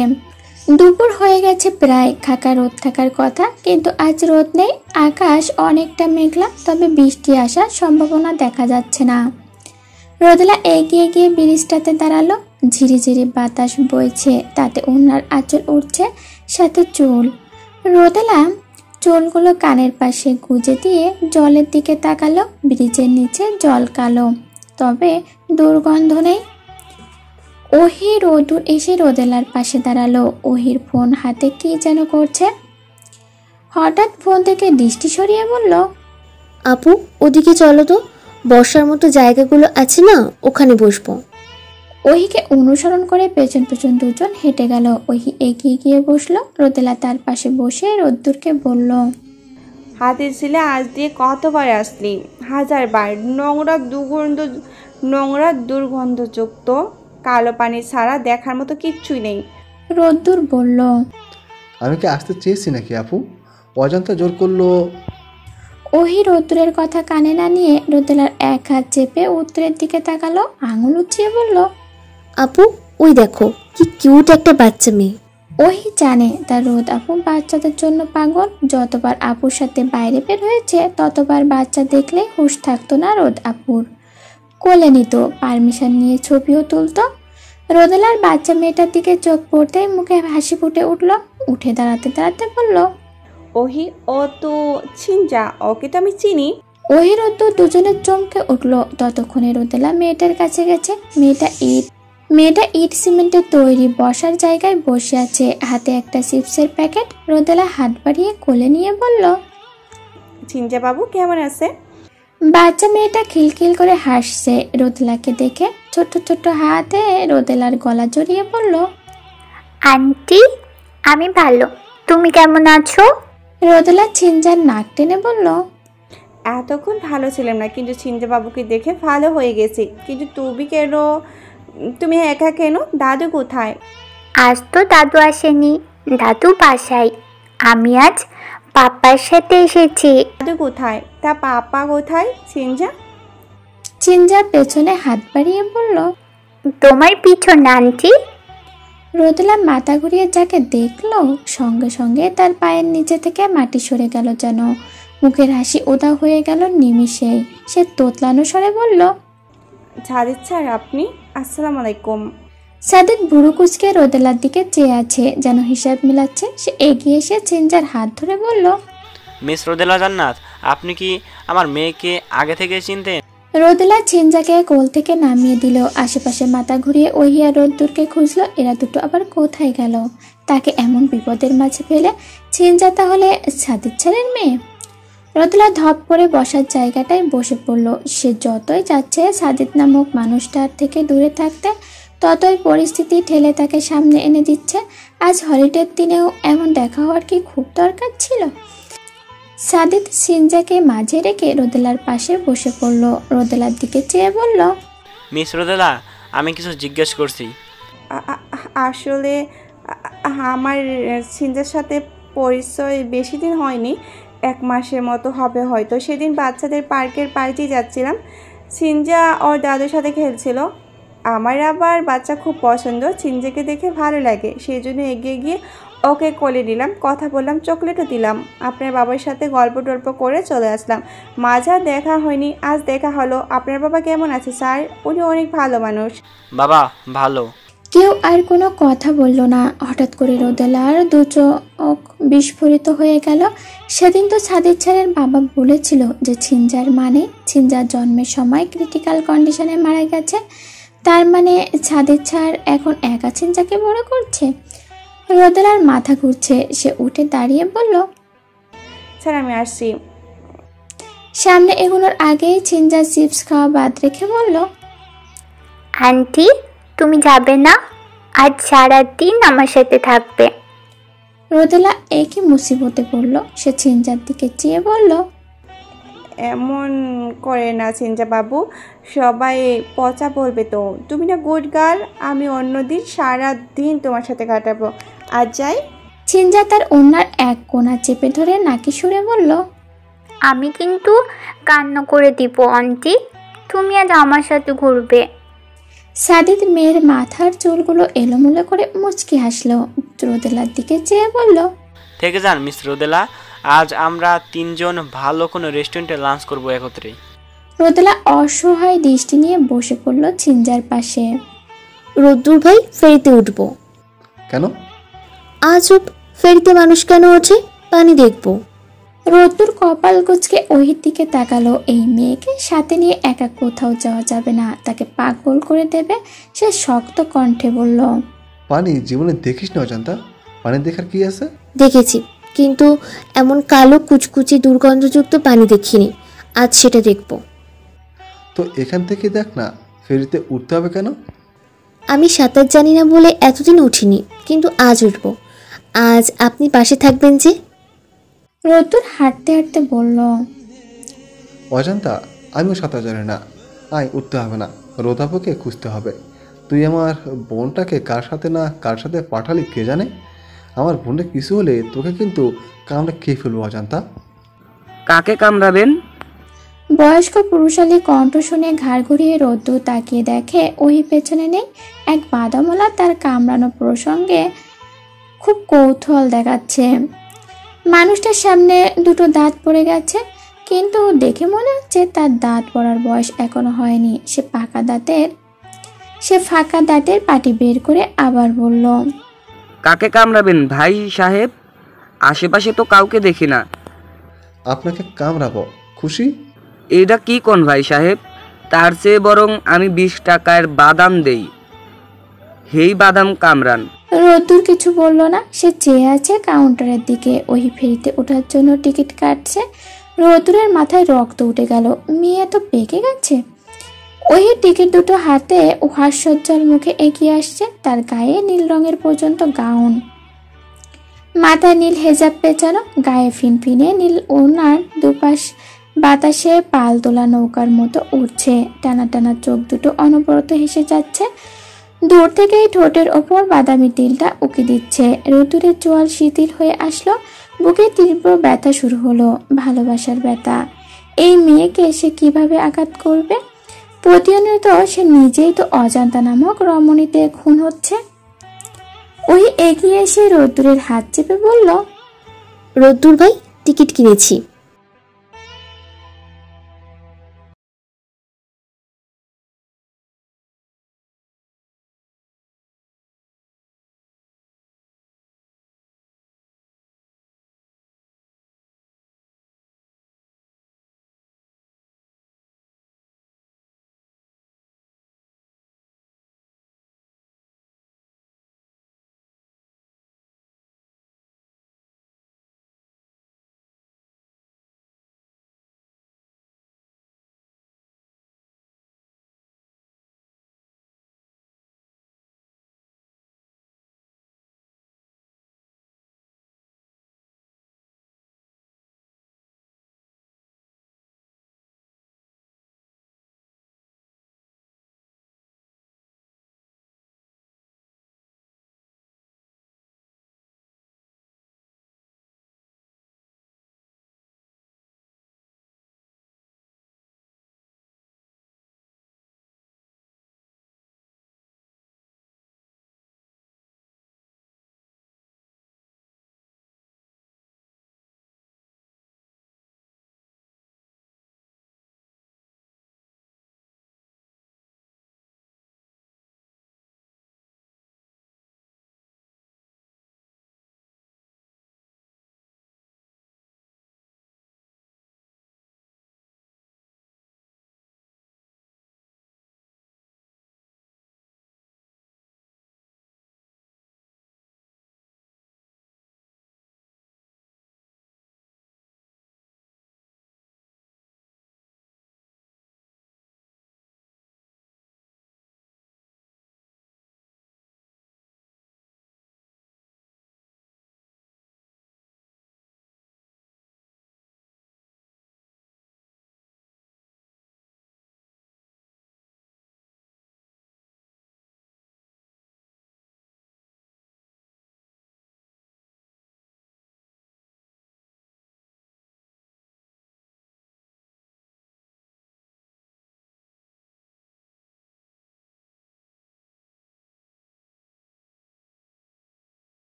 দুপুর হয়ে গেছে প্রায়, খাকা রোদ থাকার কথা, কিন্তু আজ রোদ নেই। আকাশ অনেকটা মেঘলা, তবে বৃষ্টি আসার সম্ভাবনা দেখা যাচ্ছে না। রোদেলা এগিয়ে গিয়ে ব্রিজটাতে দাঁড়ালো। ঝিরিঝিরি বাতাস বইছে, তাতে ওনার আঁচল উঠছে, সাথে চুল। রোদেলা চুলগুলো কানের পাশে গুজে দিয়ে জলের দিকে তাকালো। ব্রিজের নিচে জল কালো, তবে দুর্গন্ধ নেই। ওহি রোদুর এসে রোদেলার পাশে দাঁড়ালো। ওহির ফোন হাতে কি যেন করছে। হঠাৎ ফোন থেকে দৃষ্টি সরিয়ে বলল, আপু ওদিকে চলো তো, বসার মতো জায়গাগুলো আছে না, ওখানে বসবো। ওহিকে অনুসরণ করে পেছন পেছন দুজন হেঁটে গেল। ওহি এগিয়ে গিয়ে বসলো। রোদেলা তার পাশে বসে রোদ্দুরকে বলল, হাতের ছেলে আজ দিয়ে কতবার আসলি? 1000 বার। নোংরা দুর্গন্ধযুক্ত কালো পানি ছাড়া দেখার মতো কিচ্ছুই নেই। রোদ্দুর বলল, আমি কি আসতে চেয়েছি নাকি আপু? অজান্তে জোর করলো। ওহি রোদ্দুরের কথা কানে না নিয়ে রোদেলার এক হাত চেপে উত্তরের দিকে তাকালো, আঙুল উঁচিয়ে বলল, আপু ওই দেখো কি কিউট একটা বাচ্চা মেয়ে। ওহি জানে তার রোদ আপু বাচ্চাদের জন্য পাগল। যতবার আপুর সাথে বাইরে বের হয়েছে ততবার বাচ্চা দেখলে হুঁশ থাকতো না রোদ আপুর। কোলে নিত, পারমিশন নিয়ে ছবিও তুলতো। রোদেলার বাচ্চা মেয়েটার দিকে চোখ পড়তেই মুখে হাসি ফুটে উঠল। উঠে দাঁড়াতে দাঁড়াতে বলল, ওহি ও তো ছিনজা, ওকে তো আমি চিনি। ওহি রোদ্দুর দুজনের চমকে উঠল। ততক্ষণে রোদেলা মেয়েটার কাছে গেছে। মেয়েটা ইট সিমেন্টের তৈরি বসার জায়গায় বসে আছে, হাতে একটা চিপসের প্যাকেট। রোদেলা হাত বাড়িয়ে কোলে নিয়ে বলল, ছিনজা বাবু কেমন আছে? বাচ্চা মেয়েটা খিলখিল করে হাসছে। রোদেলাকে দেখে ছোট্ট ছোট্ট হাতে রোদেলার গলা জড়িয়ে বলল, আন্টি আমি ভালো, তুমি কেমন আছো? রোদেলা ছিনজার নাক টেনে বলল, এতক্ষণ ভালো ছিলাম না, কিন্তু ছিনজা বাবুকে দেখে ভালো হয়ে গেছি। কিন্তু তুমি একা কেন? দাদু কোথায়? আজ তো দাদু আসেনি, দাদু বাসায়। আমি আজ পাপার সাথে এসেছি। দাদু কোথায়? তা পাপা কোথায়? ছিনজার পেছনে হাত বাড়িয়ে বলল, তোমার পিছন আন্টি। রোদেলা মাথা ঘুরিয়ে যাকে দেখলো সঙ্গে সঙ্গে তার পায়ের নিচে থেকে মাটি সরে গেল যেন। মুখের হাসি উদা হয়ে গেল নিমিষেই। সে তোতলানো স্বরে বলল, সাদিদ স্যার আপনি? আসসালামু আলাইকুম। সাদিদ ভুরু কুচকে রোদেলার দিকে চেয়ে আছে, যেন হিসাব মিলাচ্ছে। সে এগিয়ে এসে ছিনজার হাত ধরে বলল, মিস রোদেলা জান্নাত, আপনি কি আমার মেয়েকে আগে থেকে চিনতেন? রোদেলা ছিনজাকে কোল থেকে নামিয়ে দিল। আশেপাশে মাথা ঘুরিয়ে ওহিয়া রোদ্দুরকে খুঁজলো। এরা দুটো আবার কোথায় গেল? তাকে এমন বিপদের মাঝে ফেলে ছিনজা তাহলে সাদিদ স্যারের মেয়ে? রোদেলা ধপ করে বসার জায়গাটায় বসে পড়ল। সে যতই যাচ্ছে সাদিদ নামক মানুষটার থেকে দূরে থাকতে, ততই পরিস্থিতি ঠেলে তাকে সামনে এনে দিচ্ছে। আজ হলিডের দিনেও এমন দেখা হওয়ার কি খুব দরকার ছিল? সাদিদ ছিনজাকে মাঝে রেখে রোদেলার পাশে বসে পড়ল। রোদেলার দিকে চেয়ে বলল, মিস রোদেলা, আমি কিছু জিজ্ঞেস করছি। আসলে আমার ছিনজার সাথে পরিচয় বেশি দিন হয়নি, 1 মাসের মতো হবে হয়তো। সেদিন বাচ্চাদের পার্কের পার্টি যাচ্ছিলাম, ছিনজা ওর দাদুর সাথে খেলছিল। আমার আবার বাচ্চা খুব পছন্দ, ছিনজাকে দেখে ভালো লাগে, সেই জন্য এগিয়ে গিয়ে ওকে কোলে নিলাম, কথা বললাম, চকলেটও দিলাম। আপনার বাবার সাথে গল্প টল্প করে চলে আসলাম। মাঝে দেখা হয়নি, আজ দেখা হলো। আপনার বাবা কেমন আছে স্যার? উনি অনেক ভালো মানুষ। বাবা ভালো। কেউ আর কোনো কথা বলল না। হঠাৎ করে রোদেলার দু চোখ বিস্ফোরিত হয়ে গেল। সেদিন তো সাদিদ স্যারের বাবা বলেছিল যে ছিনজার জন্মের সময় ক্রিটিক্যাল কন্ডিশনে মারা গেছে। তার মানে সাদিদ স্যার এখন একা ছিনজাকে বড় করছে। রোদেলার মাথা ঘুরছে। সে উঠে দাঁড়িয়ে বলল, স্যার আমি আসছি। সামনে এগুলোর আগেই ছিনজা চিপস খাওয়া বাদ রেখে বলল, আন্টি তুমি যাবে না? আজ সারাদিন আমার সাথে থাকবে। রোদেলা একই মুসিবতে পড়ল। সে ছিনজার দিকে চেয়ে বলল, এমন করে না ছিনজা বাবু, সবাই পচা বলবে তো। তুমি না গুড গার্ল, আমি অন্যদিন সারাদিন তোমার সাথে কাটাবো। আজ যাই। ছিনজা তার ওনার এক কোণা চেপে ধরে নাকি সুরে বলল, আমি কিন্তু কান্না করে দিব আন্টি, তুমি আজ আমার সাথে ঘুরবে। সাদিদ মেয়ের মাথার চুলগুলো এলোমেলো করে মুচকি হাসলো। রোদেলার দিকে চেয়ে বলল, থেকে যান মিস রোদেলা, আজ আমরা 3 জন ভালো কোনো রেস্টুরেন্টে লাঞ্চ করব একত্রে। রোদেলা অসহায় দৃষ্টি নিয়ে বসে পড়ল ছিনজার পাশে। রোদ্দুর ভাই ফেরিতে উঠবো। কেন? আজব, ফেরিতে মানুষ কেন ওঠে? পানি দেখবো। রোদ্দুর কপাল কুঁচকে ওহির দিকে তাকালো। এই মেয়েকে সাথে নিয়ে একা কোথাও যাওয়া যাবে না, তাকে পাগল করে দেবে। সে শক্ত কণ্ঠে বলল, পানি জীবনে দেখিস না অজান্তা, পানি দেখার কি আছে? দেখেছি, কিন্তু এমন কালো কুচকুচি দুর্গন্ধযুক্ত পানি দেখিনি। আজ সেটা দেখব। তো এখান থেকে দেখ না, ফেরিতে উঠতে হবে কেন? আমি সাঁতার জানি না বলে এতদিন উঠিনি, কিন্তু আজ উঠব। আজ আপনি পাশে থাকবেন যে। রোদ্দুর হাঁটতে হাঁটতে বলল, অজান্তা আমিও সাঁতার জানি না, আয় উঠতে হবে না, রোদাপুকে খুঁজতে হবে। তুই আমার বোনটাকে কার সাথে না কার সাথে পাঠালি কে জানে। আমার বোনটা কিছু হলে তোকে কিন্তু কামড়ে খেয়ে ফেলবো অজান্তা। কাকে কামড়াবেন? বয়স্ক পুরুষালী কণ্ঠ শুনে ঘাড় ঘুরিয়ে রোদ্দুর তাকিয়ে দেখে ওহি পেছনে নেই। এক বাদামওয়ালা তার কামড়ানো প্রসঙ্গে খুব কৌতূহল দেখাচ্ছে। মানুষটার সামনে দুটো দাঁত পড়ে গেছে, কিন্তু দেখে মনে হচ্ছে তার দাঁত পড়ার বয়স এখনো হয়নি। সে ফাঁকা দাঁতের পাটি বের করে আবার বলল, কাকে কামড়াবেন ভাই সাহেব? আশেপাশে তো কাউকে দেখি না। আপনাকে কামড়াবো, খুশি? এটা কি কোন ভাই সাহেব? তার চেয়ে বরং আমি 20 টাকার বাদাম দেই, হেই বাদাম কামড়ান। রোদ্দুর কিছু বলল না। সে চেয়ে আছে কাউন্টারের দিকে। ওহি ফেরিতে ওঠার জন্য টিকিট কাটছে। রোদ্দুরের মাথায় রক্ত উঠে গেল। মেয়ে তো পেকে গেছে। ওহি টিকিট দুটো হাতে ও হাস্যোজ্জ্বল মুখে এগিয়ে আসছে। তার গায়ে নীল রঙের পর্যন্ত গাউন, মাথায় নীল হেজাব পেঁচানো, গায়ে ফিনফিনে নীল ওনার দুপাশ বাতাসে পাল তোলা নৌকার মতো উঠছে। টানা টানা চোখ দুটো অনবরত হেসে যাচ্ছে। দূর থেকেই ঠোঁটের ওপর বাদামি তিলটা উকি দিচ্ছে। রোদ্দুরের চোয়াল শিথিল হয়ে আসলো। বুকে তীব্র ব্যথা শুরু হলো, ভালোবাসার ব্যথা। এই মেয়েকে সে কিভাবে আঘাত করবে? প্রতিনিয়ত সে নিজেই তো অজান্তা নামক রমণীতে খুন হচ্ছে। ওই এগিয়ে এসে রোদ্দুরের হাত চেপে বলল, রোদ্দুর ভাই, টিকিট কিনেছি।